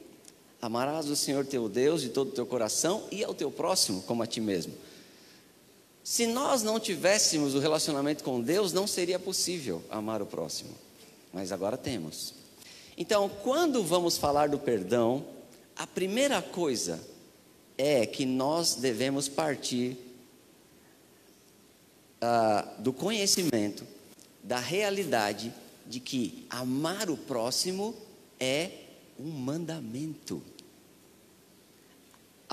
Amarás o Senhor teu Deus de todo o teu coração e ao teu próximo como a ti mesmo. Se nós não tivéssemos o relacionamento com Deus, não seria possível amar o próximo. Mas agora temos. Então, quando vamos falar do perdão, a primeira coisa é que nós devemos partir do conhecimento, da realidade de que amar o próximo é um mandamento.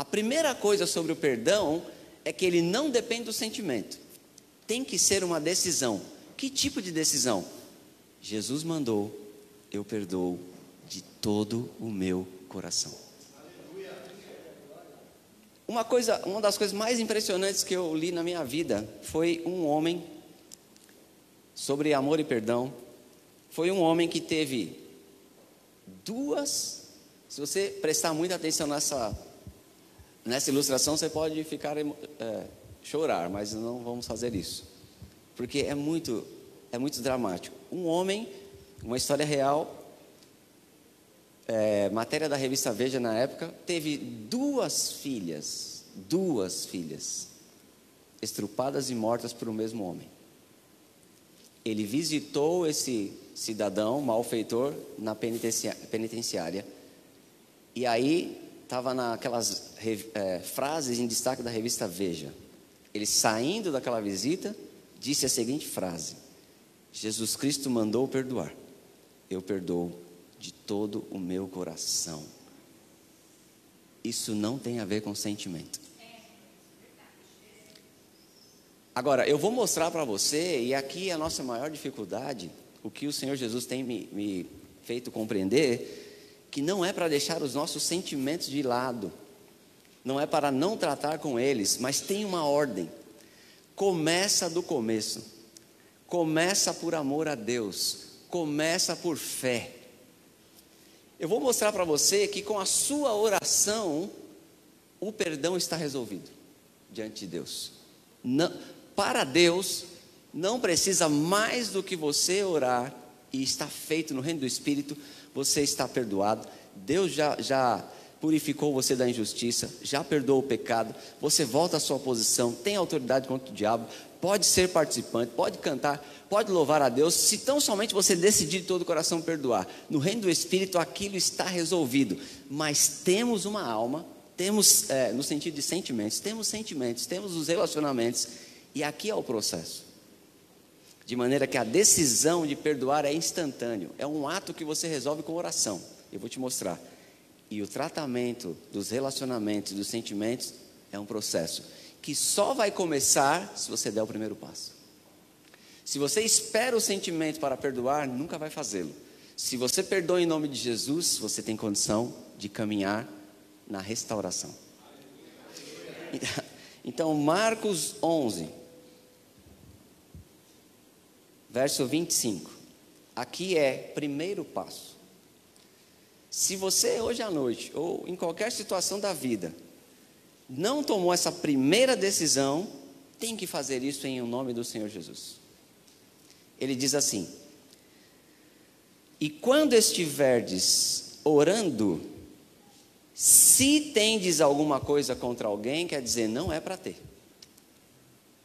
A primeira coisa sobre o perdão é que ele não depende do sentimento. Tem que ser uma decisão. Que tipo de decisão? Jesus mandou, eu perdoo de todo o meu coração. Uma das coisas mais impressionantes que eu li na minha vida foi um homem, sobre amor e perdão. Foi um homem que teve duas, se você prestar muita atenção nessa ilustração, você pode chorar, mas não vamos fazer isso, porque é muito dramático. Um homem, uma história real, matéria da revista Veja na época, teve duas filhas estrupadas e mortas por um mesmo homem. Ele visitou esse cidadão malfeitor na penitenciária, e aí estava naquelas frases em destaque da revista Veja. Ele, saindo daquela visita, disse a seguinte frase: Jesus Cristo mandou perdoar, eu perdoo de todo o meu coração. Isso não tem a ver com sentimento. Agora, eu vou mostrar para você, e aqui é a nossa maior dificuldade, o que o Senhor Jesus tem me feito compreender, que não é para deixar os nossos sentimentos de lado, não é para não tratar com eles, mas tem uma ordem. Começa do começo, começa por amor a Deus, começa por fé. Eu vou mostrar para você que com a sua oração, o perdão está resolvido diante de Deus. Não, para Deus, não precisa mais do que você orar, e está feito no reino do Espírito. Você está perdoado, Deus já purificou você da injustiça, já perdoou o pecado, você volta à sua posição, tem autoridade contra o diabo, pode ser participante, pode cantar, pode louvar a Deus, se tão somente você decidir de todo o coração perdoar. No reino do Espírito aquilo está resolvido, mas temos uma alma, temos, no sentido de sentimentos, temos os relacionamentos, e aqui é o processo. De maneira que a decisão de perdoar é instantâneo, é um ato que você resolve com oração. Eu vou te mostrar. E o tratamento dos relacionamentos, dos sentimentos, é um processo que só vai começar se você der o primeiro passo. Se você espera o sentimento para perdoar, nunca vai fazê-lo. Se você perdoa em nome de Jesus, você tem condição de caminhar na restauração. Então, Marcos 11, verso 25. Aqui é primeiro passo. Se você hoje à noite, ou em qualquer situação da vida, não tomou essa primeira decisão, tem que fazer isso em nome do Senhor Jesus. Ele diz assim: e quando estiverdes orando, se tendes alguma coisa contra alguém, quer dizer, não é para ter.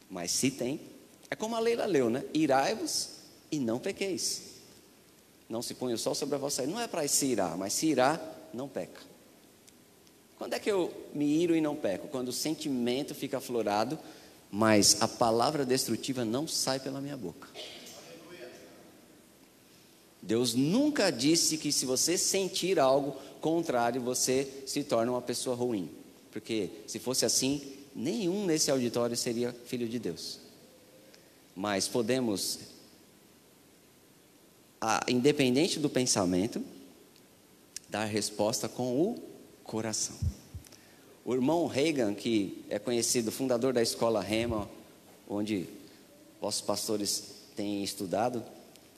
Mas se tem, é como a Leila leu, né? Irai-vos e não pequeis. Não se põe o sol sobre a vossa ira. Não é para se irar, mas se irar, não peca. Quando é que eu me iro e não peco? Quando o sentimento fica aflorado, mas a palavra destrutiva não sai pela minha boca. Deus nunca disse que se você sentir algo contrário, você se torna uma pessoa ruim. Porque se fosse assim, nenhum nesse auditório seria filho de Deus. Mas podemos, independente do pensamento, dar resposta com o coração. O irmão Reagan, que é conhecido, fundador da escola Rema, onde vossos pastores têm estudado,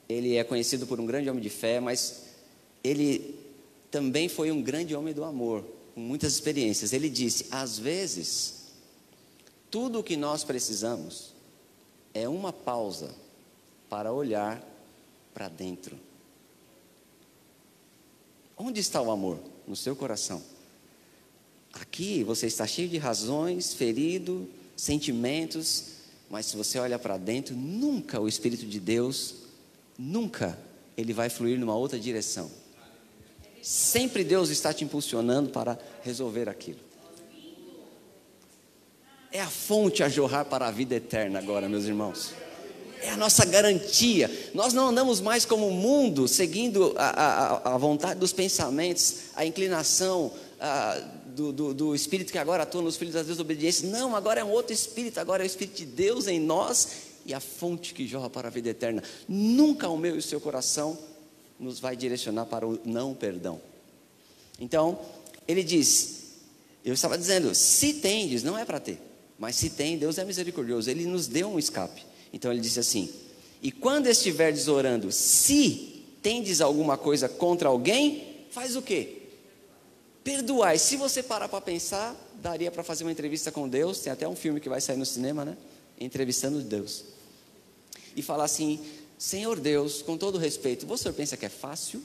ele é conhecido por um grande homem de fé, mas ele também foi um grande homem do amor, com muitas experiências. Ele disse: às vezes, tudo o que nós precisamos é uma pausa para olhar para dentro. Onde está o amor? No seu coração. Aqui você está cheio de razões, ferido, sentimentos, mas se você olha para dentro, nunca o Espírito de Deus, nunca ele vai fluir numa outra direção. Sempre Deus está te impulsionando para resolver aquilo. É a fonte a jorrar para a vida eterna agora, meus irmãos. É a nossa garantia. Nós não andamos mais como o mundo, seguindo a vontade dos pensamentos, a inclinação do Espírito que agora atua nos filhos da desobediência. Não, agora é um outro Espírito, agora é o Espírito de Deus em nós e a fonte que jorra para a vida eterna. Nunca o meu e o seu coração nos vai direcionar para o não perdão. Então, ele diz, eu estava dizendo, se tendes, não é para ter, mas se tem, Deus é misericordioso, Ele nos deu um escape. Então ele disse assim, e quando estiverdes orando, se tendes alguma coisa contra alguém, faz o quê? Perdoai. Se você parar para pensar, daria para fazer uma entrevista com Deus, tem até um filme que vai sair no cinema, né? Entrevistando Deus. E falar assim, Senhor Deus, com todo respeito, o senhor pensa que é fácil?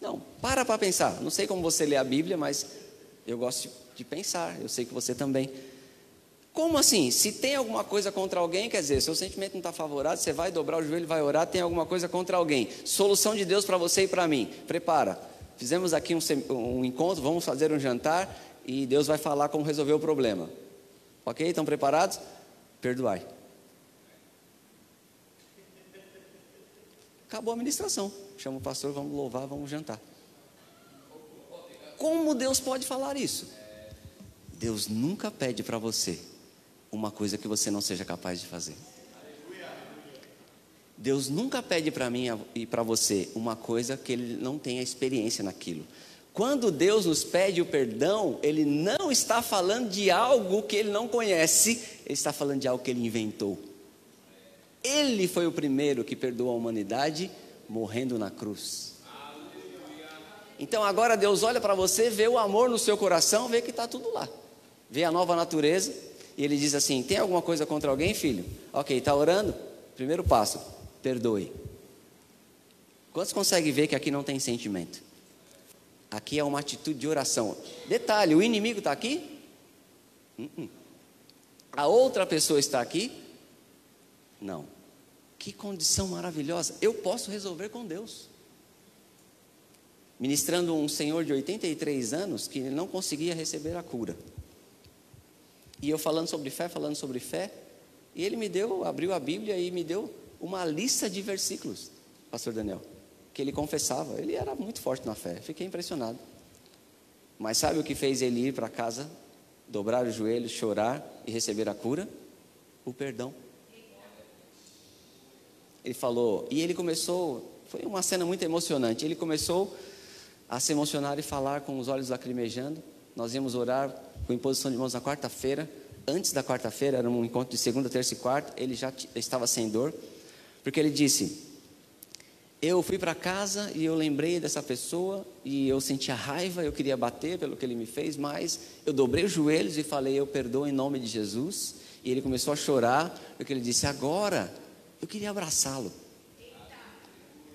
Não, para pensar. Não sei como você lê a Bíblia, mas eu gosto de pensar, eu sei que você também. Como assim? Se tem alguma coisa contra alguém, quer dizer, seu sentimento não está favorável, você vai dobrar o joelho, vai orar, tem alguma coisa contra alguém. Solução de Deus para você e para mim. Prepara. Fizemos aqui um encontro, vamos fazer um jantar e Deus vai falar como resolver o problema. Ok? Estão preparados? Perdoai. Acabou a ministração. Chama o pastor, vamos louvar, vamos jantar. Como Deus pode falar isso? Deus nunca pede para você uma coisa que você não seja capaz de fazer. Deus nunca pede para mim e para você uma coisa que Ele não tenha experiência naquilo. Quando Deus nos pede o perdão, Ele não está falando de algo que Ele não conhece, Ele está falando de algo que Ele inventou. Ele foi o primeiro que perdoou a humanidade morrendo na cruz. Então agora Deus olha para você, vê o amor no seu coração, vê que está tudo lá. Vê a nova natureza e Ele diz assim, tem alguma coisa contra alguém, filho? Ok, está orando? Primeiro passo, perdoe. Quantos conseguem ver que aqui não tem sentimento? Aqui é uma atitude de oração. Detalhe, o inimigo está aqui? A outra pessoa está aqui? Não. Que condição maravilhosa. Eu posso resolver com Deus. Ministrando um senhor de 83 anos que não conseguia receber a cura. E eu falando sobre fé, e ele abriu a Bíblia e me deu uma lista de versículos, pastor Daniel, que ele confessava. Ele era muito forte na fé, fiquei impressionado. Mas sabe o que fez ele ir para casa, dobrar os joelhos, chorar e receber a cura? O perdão. Ele falou, e ele começou, foi uma cena muito emocionante, ele começou a se emocionar e falar com os olhos lacrimejando. Nós íamos orar com imposição de mãos na quarta-feira. Antes da quarta-feira, era um encontro de segunda, terça e quarta, ele já estava sem dor, porque ele disse, eu fui para casa e eu lembrei dessa pessoa e eu sentia raiva, eu queria bater pelo que ele me fez, mas eu dobrei os joelhos e falei, eu perdoo em nome de Jesus. E ele começou a chorar, porque ele disse, agora eu queria abraçá-lo.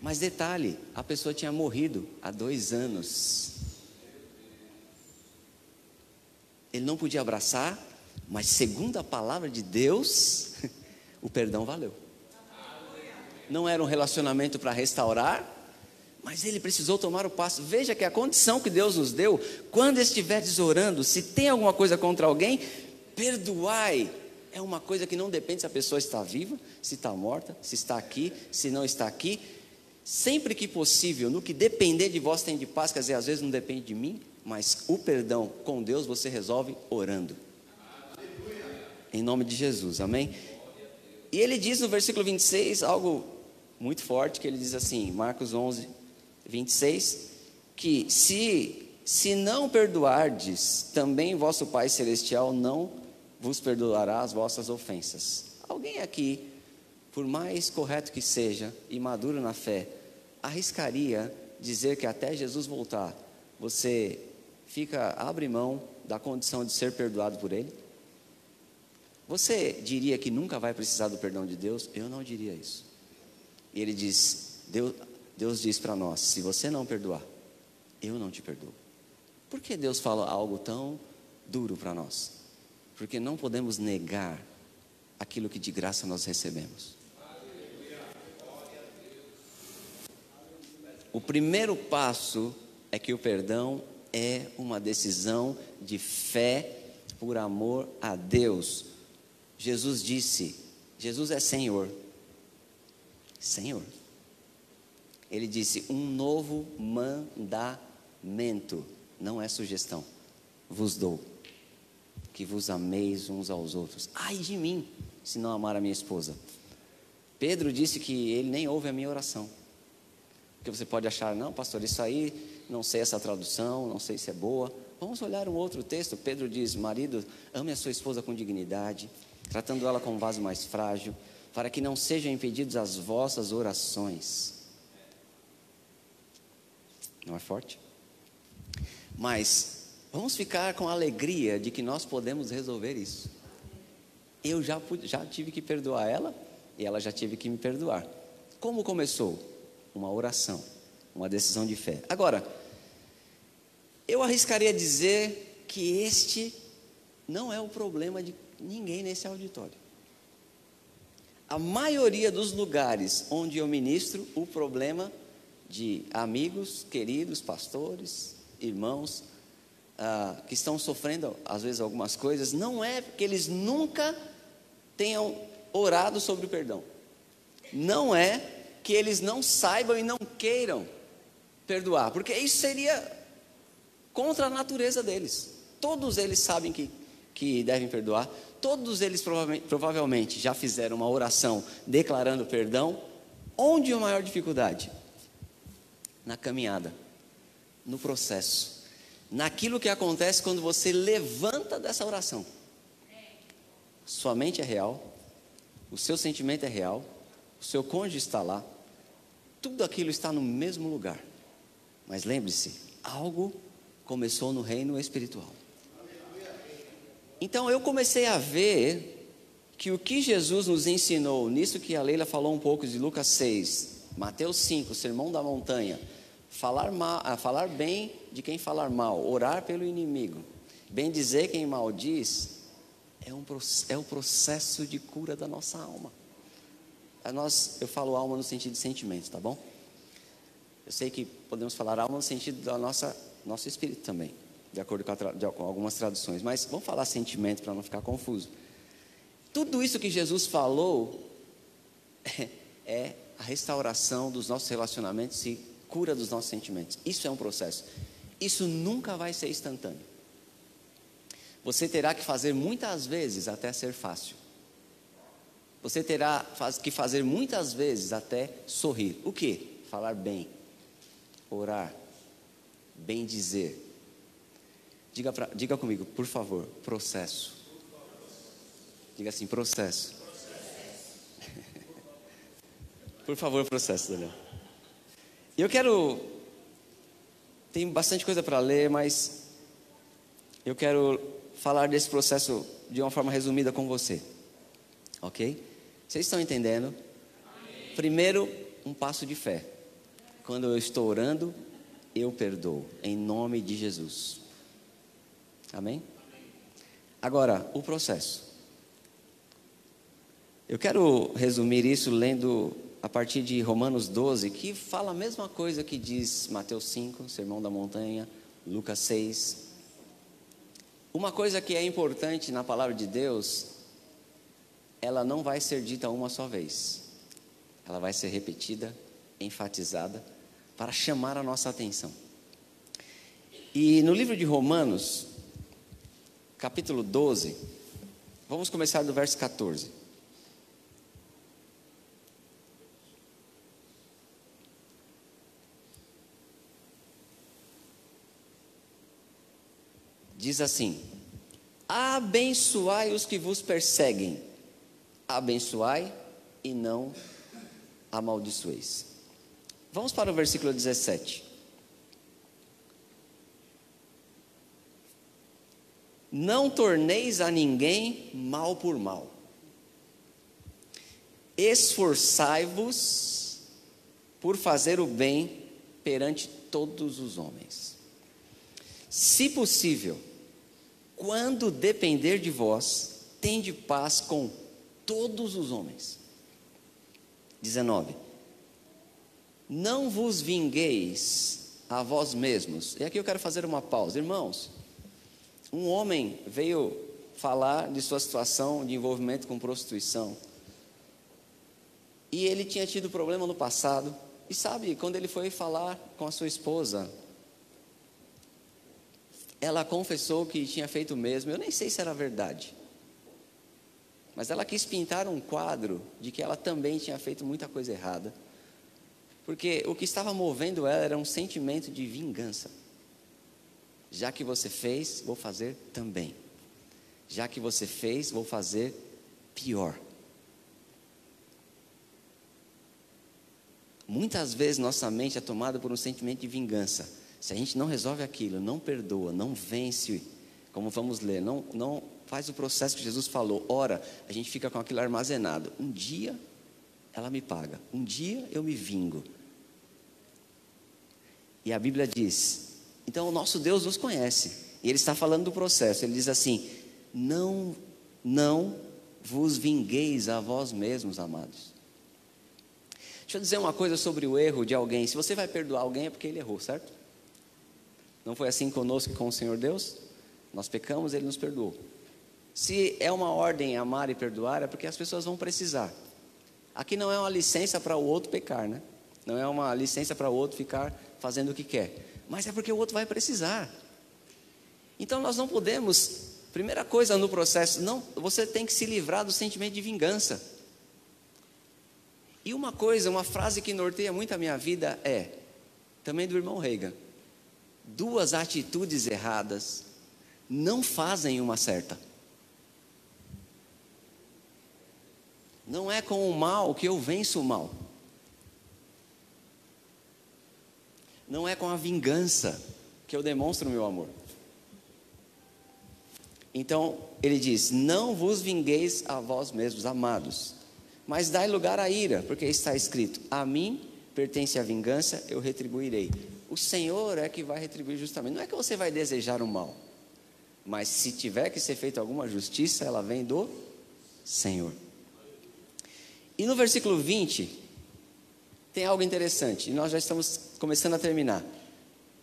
Mas detalhe, a pessoa tinha morrido há 2 anos. Ele não podia abraçar, mas segundo a palavra de Deus, o perdão valeu. Não era um relacionamento para restaurar, mas ele precisou tomar o passo. Veja que a condição que Deus nos deu, quando estiveres orando, se tem alguma coisa contra alguém, perdoai. É uma coisa que não depende se a pessoa está viva, se está morta, se está aqui, se não está aqui. Sempre que possível, no que depender de vós tem de paz, quer dizer, às vezes não depende de mim, mas o perdão com Deus você resolve orando. Em nome de Jesus, amém? E ele diz no versículo 26 algo muito forte, que ele diz assim, Marcos 11, 26, que se não perdoardes, também vosso Pai Celestial não vos perdoará as vossas ofensas. Alguém aqui, por mais correto que seja e maduro na fé, arriscaria dizer que até Jesus voltar, você abre mão da condição de ser perdoado por Ele? Você diria que nunca vai precisar do perdão de Deus? Eu não diria isso. E ele diz, Deus diz para nós, se você não perdoar, eu não te perdoo. Por que Deus fala algo tão duro para nós? Porque não podemos negar aquilo que de graça nós recebemos. O primeiro passo é que o perdão é uma decisão de fé por amor a Deus. Jesus disse, Jesus é Senhor. Senhor. Ele disse, um novo mandamento não é sugestão. Vos dou que vos ameis uns aos outros. Ai de mim, se não amar a minha esposa. Pedro disse que ele nem ouve a minha oração. Porque você pode achar, não, pastor, isso aí, não sei essa tradução, não sei se é boa. Vamos olhar um outro texto. Pedro diz: marido, ame a sua esposa com dignidade, tratando ela como um vaso mais frágil, para que não sejam impedidas as vossas orações. Não é forte? Mas vamos ficar com a alegria de que nós podemos resolver isso. Eu já tive que perdoar ela, e ela já teve que me perdoar. Como começou? Uma oração, uma decisão de fé. Agora, eu arriscaria dizer que este não é o problema de ninguém nesse auditório. A maioria dos lugares onde eu ministro, o problema de amigos, queridos, pastores, irmãos, que estão sofrendo às vezes algumas coisas, não é que eles nunca tenham orado sobre o perdão. Não é que eles não saibam e não queiram perdoar, porque isso seria contra a natureza deles. Todos eles sabem que devem perdoar. Todos eles provavelmente já fizeram uma oração declarando perdão. Onde a maior dificuldade? Na caminhada, no processo, naquilo que acontece quando você levanta dessa oração. Sua mente é real, o seu sentimento é real, o seu cônjuge está lá, tudo aquilo está no mesmo lugar. Mas lembre-se, algo começou no reino espiritual. Então eu comecei a ver que o que Jesus nos ensinou, nisso que a Leila falou um pouco de Lucas 6, Mateus 5, Sermão da Montanha, falar bem de quem falar mal, orar pelo inimigo, bem dizer quem maldiz, é o processo de cura da nossa alma. Eu falo alma no sentido de sentimentos, tá bom? Eu sei que podemos falar alma no sentido do nosso espírito também, de acordo com algumas traduções, mas vamos falar sentimento para não ficar confuso. Tudo isso que Jesus falou é a restauração dos nossos relacionamentos e cura dos nossos sentimentos. Isso é um processo. Isso nunca vai ser instantâneo. Você terá que fazer muitas vezes até ser fácil. Você terá que fazer muitas vezes até sorrir. O quê? Falar bem, orar, bem dizer. Diga comigo, por favor, processo. Diga assim, processo. Por favor, processo, Daniel. Tem bastante coisa para ler, mas eu quero falar desse processo de uma forma resumida com você. Ok? Vocês estão entendendo? Amém. Primeiro, um passo de fé. Quando eu estou orando, eu perdoo, em nome de Jesus. Amém? Agora, o processo. Eu quero resumir isso lendo a partir de Romanos 12, que fala a mesma coisa que diz Mateus 5, Sermão da Montanha, Lucas 6. Uma coisa que é importante na palavra de Deus, ela não vai ser dita uma só vez. Ela vai ser repetida, enfatizada, para chamar a nossa atenção. E no livro de Romanos, capítulo 12, vamos começar do verso 14. Diz assim: abençoai os que vos perseguem, abençoai e não amaldiçoeis. Vamos para o versículo 17. Não torneis a ninguém mal por mal. Esforçai-vos por fazer o bem perante todos os homens. Se possível, quando depender de vós, tende paz com todos os homens. 19. Não vos vingueis a vós mesmos. E aqui eu quero fazer uma pausa. Irmãos, um homem veio falar de sua situação de envolvimento com prostituição. E ele tinha tido problema no passado. E sabe, quando ele foi falar com a sua esposa, ela confessou que tinha feito o mesmo. Eu nem sei se era verdade, mas ela quis pintar um quadro de que ela também tinha feito muita coisa errada, porque o que estava movendo ela era um sentimento de vingança. Já que você fez, vou fazer também. Já que você fez, vou fazer pior. Muitas vezes nossa mente é tomada por um sentimento de vingança. Se a gente não resolve aquilo, não perdoa, não vence, como vamos ler, não faz o processo que Jesus falou, ora, a gente fica com aquilo armazenado. Um dia ela me paga, um dia eu me vingo. E a Bíblia diz, então o nosso Deus nos conhece, e Ele está falando do processo. Ele diz assim, não vos vingueis a vós mesmos, amados. Deixa eu dizer uma coisa sobre o erro de alguém. Se você vai perdoar alguém é porque ele errou, certo? Não foi assim conosco e com o Senhor Deus? Nós pecamos, Ele nos perdoou. Se é uma ordem amar e perdoar, é porque as pessoas vão precisar. Aqui não é uma licença para o outro pecar, né? Não é uma licença para o outro ficar fazendo o que quer, mas é porque o outro vai precisar. Então nós não podemos, primeira coisa no processo, você tem que se livrar do sentimento de vingança. E uma frase que norteia muito a minha vida é, também do irmão Reagan, 2 atitudes erradas não fazem uma certa. Não é com o mal que eu venço o mal. Não é com a vingança que eu demonstro o meu amor. Então, ele diz, não vos vingueis a vós mesmos, amados, mas dai lugar à ira, porque está escrito, a mim pertence a vingança, eu retribuirei. O Senhor é que vai retribuir justamente. Não é que você vai desejar o mal, mas se tiver que ser feita alguma justiça, ela vem do Senhor. E no versículo 20, tem algo interessante, e nós já estamos começando a terminar.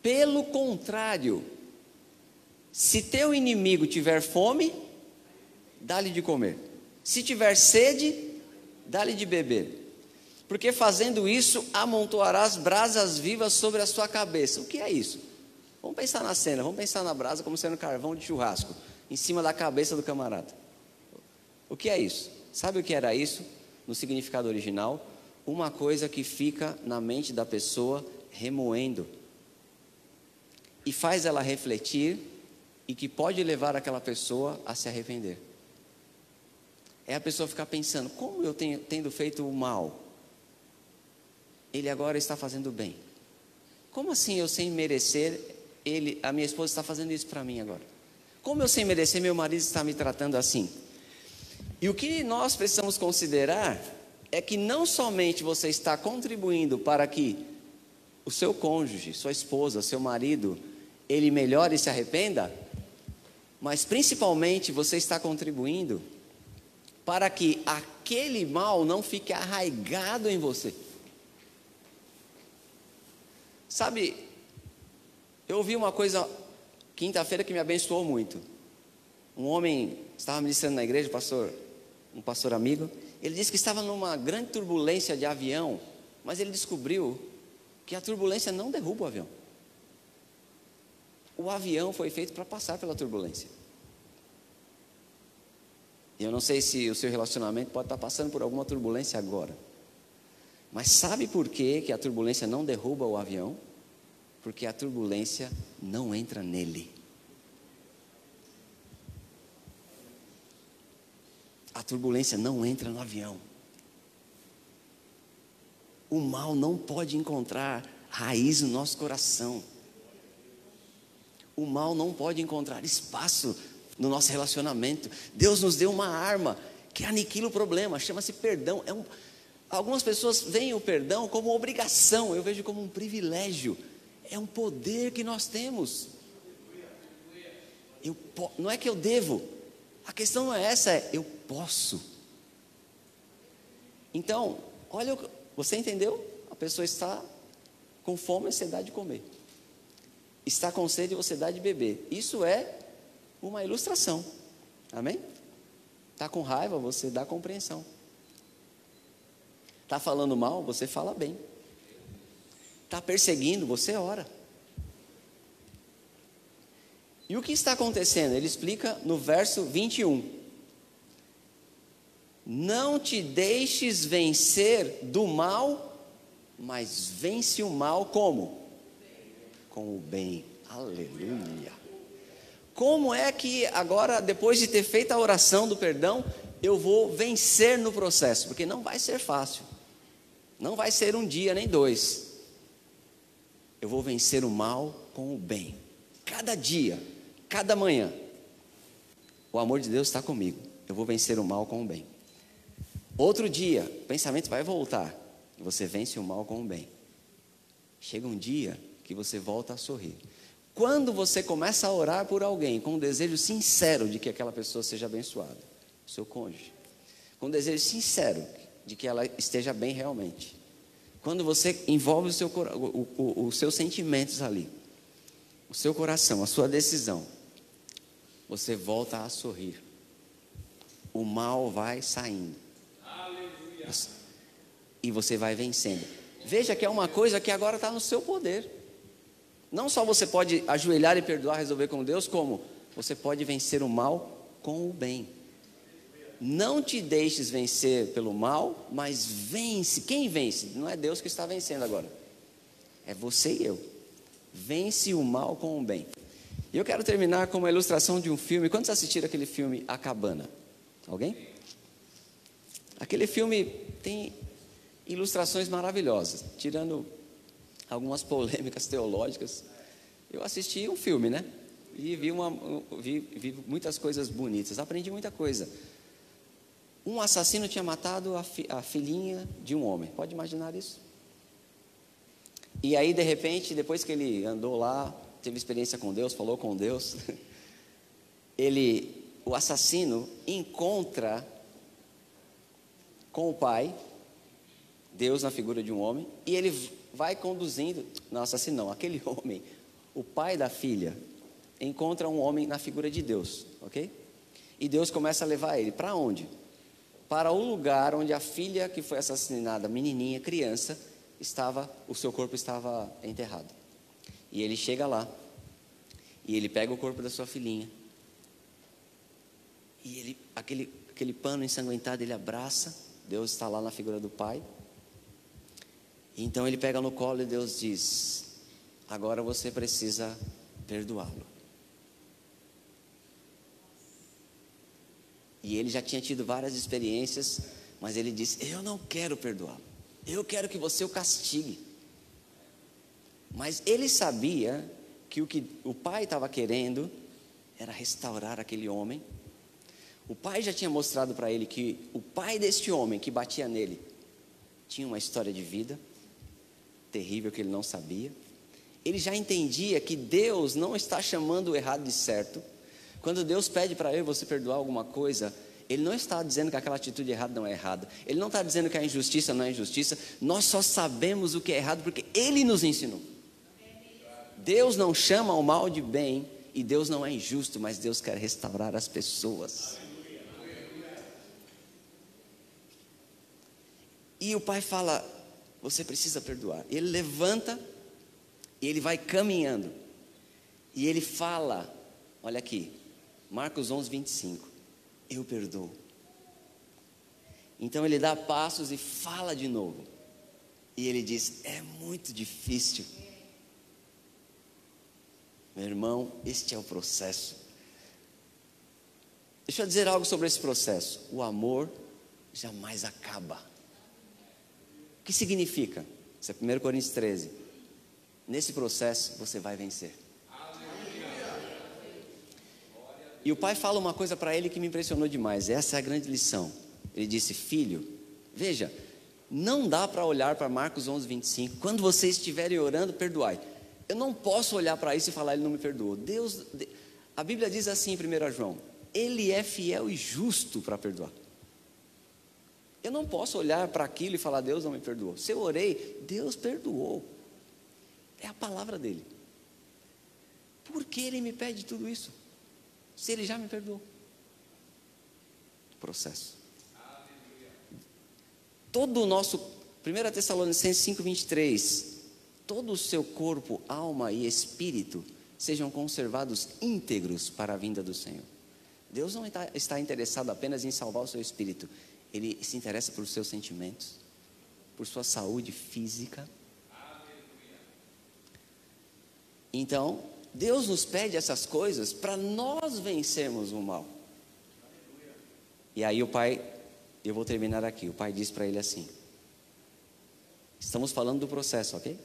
Pelo contrário, se teu inimigo tiver fome, dá-lhe de comer. Se tiver sede, dá-lhe de beber. Porque fazendo isso, amontoarás brasas vivas sobre a sua cabeça. O que é isso? Vamos pensar na cena, vamos pensar na brasa como sendo carvão de churrasco, em cima da cabeça do camarada. O que é isso? Sabe o que era isso? No significado original, uma coisa que fica na mente da pessoa remoendo e faz ela refletir e que pode levar aquela pessoa a se arrepender. É a pessoa ficar pensando, como eu tendo feito o mal, ele agora está fazendo bem. Como assim eu sem merecer, a minha esposa está fazendo isso para mim agora? Como eu sem merecer, meu marido está me tratando assim? E o que nós precisamos considerar é que não somente você está contribuindo para que o seu cônjuge, sua esposa, seu marido, ele melhore e se arrependa, mas principalmente você está contribuindo para que aquele mal não fique arraigado em você. Sabe, eu ouvi uma coisa quinta-feira que me abençoou muito. Um homem estava ministrando na igreja, um pastor amigo, ele disse que estava numa grande turbulência de avião, mas ele descobriu que a turbulência não derruba o avião. O avião foi feito para passar pela turbulência. E eu não sei se o seu relacionamento pode estar passando por alguma turbulência agora. Mas sabe por que a turbulência não derruba o avião? Porque a turbulência não entra nele. A turbulência não entra no avião. O mal não pode encontrar raiz no nosso coração. O mal não pode encontrar espaço no nosso relacionamento. Deus nos deu uma arma que aniquila o problema, chama-se perdão. Algumas pessoas veem o perdão como obrigação, eu vejo como um privilégio. É um poder que nós temos. Não é que eu devo, a questão não é essa, é eu posso. Então, olha, você entendeu? A pessoa está com fome e você dá de comer. Está com sede e você dá de beber. Isso é uma ilustração. Amém? Está com raiva, você dá compreensão. Está falando mal, você fala bem. Está perseguindo, você ora. E o que está acontecendo? Ele explica no verso 21. Não te deixes vencer do mal, mas vence o mal como? Com o bem. Aleluia. Como é que agora, depois de ter feito a oração do perdão, eu vou vencer no processo? Porque não vai ser fácil. Não vai ser um dia nem dois. Eu vou vencer o mal com o bem. Cada dia, cada manhã. O amor de Deus está comigo. Eu vou vencer o mal com o bem. Outro dia, o pensamento vai voltar. E você vence o mal com o bem. Chega um dia que você volta a sorrir. Quando você começa a orar por alguém com um desejo sincero de que aquela pessoa seja abençoada, seu cônjuge, com um desejo sincero de que ela esteja bem realmente, quando você envolve os seus sentimentos ali, o seu coração, a sua decisão, você volta a sorrir, o mal vai saindo. Aleluia. E você vai vencendo. Veja que é uma coisa que agora está no seu poder. Não só você pode ajoelhar e perdoar, resolver com Deus, como você pode vencer o mal com o bem. Não te deixes vencer pelo mal, mas vence. Quem vence? Não é Deus que está vencendo agora. É você e eu. Vence o mal com o bem. E eu quero terminar com uma ilustração de um filme. Quantos assistiram aquele filme A Cabana? Alguém? Aquele filme tem ilustrações maravilhosas, tirando algumas polêmicas teológicas. Eu assisti um filme, né? E vi muitas coisas bonitas, aprendi muita coisa. Um assassino tinha matado a filhinha de um homem, pode imaginar isso? E aí de repente, depois que ele andou lá, teve experiência com Deus, falou com Deus, o assassino encontra com o pai, Deus na figura de um homem, e ele vai conduzindo, não, assassino não, aquele homem, o pai da filha, encontra um homem na figura de Deus, ok? E Deus começa a levar ele, para onde? Para o lugar onde a filha que foi assassinada, menininha, criança, o seu corpo estava enterrado. E ele chega lá, e ele pega o corpo da sua filhinha, e aquele pano ensanguentado, ele abraça, Deus está lá na figura do pai. Então ele pega no colo e Deus diz: agora você precisa perdoá-lo. E ele já tinha tido várias experiências, mas ele disse: eu não quero perdoá-lo, eu quero que você o castigue. Mas ele sabia que o que o pai estava querendo era restaurar aquele homem. O pai já tinha mostrado para ele que o pai deste homem que batia nele tinha uma história de vida terrível que ele não sabia. Ele já entendia que Deus não está chamando o errado de certo. Quando Deus pede para eu e você perdoar alguma coisa, Ele não está dizendo que aquela atitude errada não é errada. Ele não está dizendo que a injustiça não é injustiça. Nós só sabemos o que é errado porque Ele nos ensinou. Deus não chama o mal de bem e Deus não é injusto, mas Deus quer restaurar as pessoas. E o pai fala: você precisa perdoar. Ele levanta e ele vai caminhando. E ele fala, olha aqui, Marcos 11, 25. Eu perdoo. Então ele dá passos e fala de novo. E ele diz: é muito difícil. Meu irmão, este é o processo. Deixa eu dizer algo sobre esse processo. O amor jamais acaba. O que significa? Isso é 1 Coríntios 13. Nesse processo você vai vencer. E o pai fala uma coisa para ele que me impressionou demais. Essa é a grande lição. Ele disse: filho, veja, não dá para olhar para Marcos 11, 25. Quando vocês estiverem orando, perdoai. Eu não posso olhar para isso e falar: ele não me perdoou. A Bíblia diz assim em 1 João: ele é fiel e justo para perdoar. Eu não posso olhar para aquilo e falar: Deus não me perdoou. Se eu orei, Deus perdoou. É a palavra dele. Por que ele me pede tudo isso? Se ele já me perdoou. Processo. Todo o nosso, 1 Tessalonicenses 5, 23, todo o seu corpo, alma e espírito sejam conservados íntegros para a vinda do Senhor. Deus não está interessado apenas em salvar o seu espírito. Ele se interessa por seus sentimentos, por sua saúde física. Então, Deus nos pede essas coisas para nós vencermos o mal. E aí o pai, eu vou terminar aqui, o pai diz para ele assim, estamos falando do processo, ok?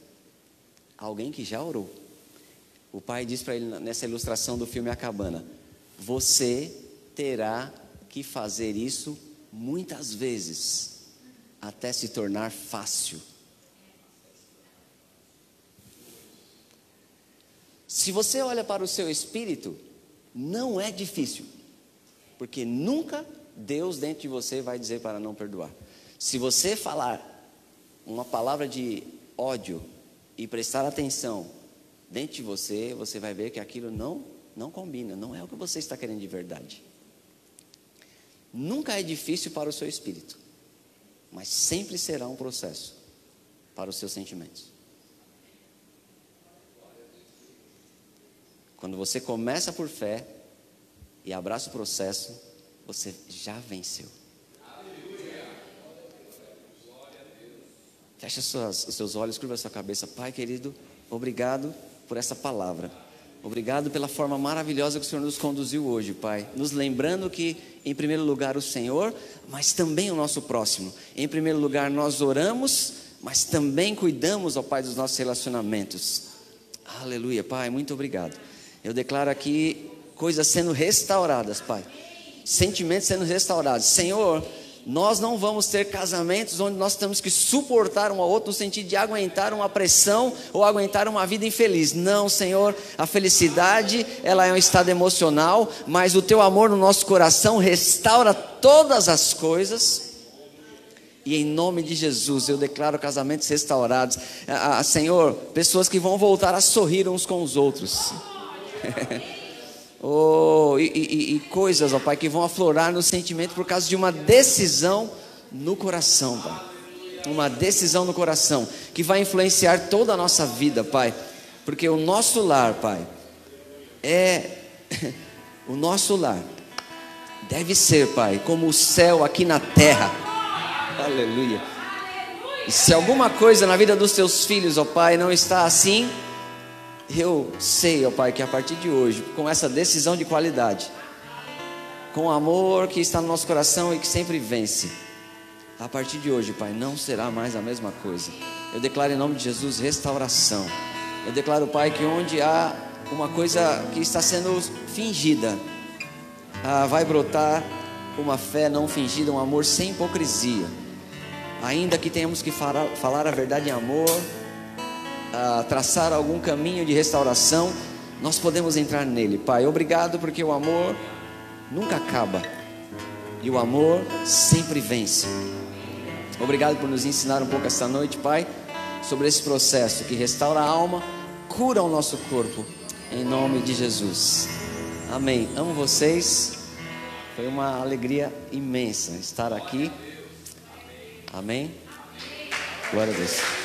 Alguém que já orou. O pai diz para ele nessa ilustração do filme A Cabana, você terá que fazer isso muitas vezes, até se tornar fácil. Se você olha para o seu espírito, não é difícil, porque nunca Deus dentro de você vai dizer para não perdoar. Se você falar uma palavra de ódio e prestar atenção dentro de você, você vai ver que aquilo não combina, não é o que você está querendo de verdade. Nunca é difícil para o seu espírito, mas sempre será um processo para os seus sentimentos. Quando você começa por fé e abraça o processo, você já venceu. Fecha os seus olhos, curva a sua cabeça. Pai querido, obrigado por essa palavra. Obrigado pela forma maravilhosa que o Senhor nos conduziu hoje, Pai. Nos lembrando que, em primeiro lugar, o Senhor, mas também o nosso próximo. Em primeiro lugar, nós oramos, mas também cuidamos, ó Pai, dos nossos relacionamentos. Aleluia, Pai, muito obrigado. Eu declaro aqui coisas sendo restauradas, Pai. Sentimentos sendo restaurados. Senhor, nós não vamos ter casamentos onde nós temos que suportar um ao outro no sentido de aguentar uma pressão ou aguentar uma vida infeliz. Não, Senhor, a felicidade, ela é um estado emocional, mas o Teu amor no nosso coração restaura todas as coisas. E em nome de Jesus, eu declaro casamentos restaurados. Senhor, pessoas que vão voltar a sorrir uns com os outros. E coisas, ó Pai, que vão aflorar no sentimento por causa de uma decisão no coração, Pai. Uma decisão no coração que vai influenciar toda a nossa vida, Pai. Porque o nosso lar, Pai, o nosso lar deve ser, Pai, como o céu aqui na terra. Aleluia. E se alguma coisa na vida dos Teus filhos, ó Pai, não está assim, eu sei, ó Pai, que a partir de hoje, com essa decisão de qualidade, com o amor que está no nosso coração e que sempre vence, a partir de hoje, Pai, não será mais a mesma coisa. Eu declaro em nome de Jesus restauração. Eu declaro, Pai, que onde há uma coisa que está sendo fingida, vai brotar uma fé não fingida, um amor sem hipocrisia. Ainda que tenhamos que falar a verdade em amor, traçar algum caminho de restauração, nós podemos entrar nele, Pai. Obrigado porque o amor nunca acaba e o amor sempre vence. Obrigado por nos ensinar um pouco esta noite, Pai, sobre esse processo que restaura a alma, cura o nosso corpo, em nome de Jesus. Amém. Amo vocês. Foi uma alegria imensa estar aqui. Amém. Glória a Deus.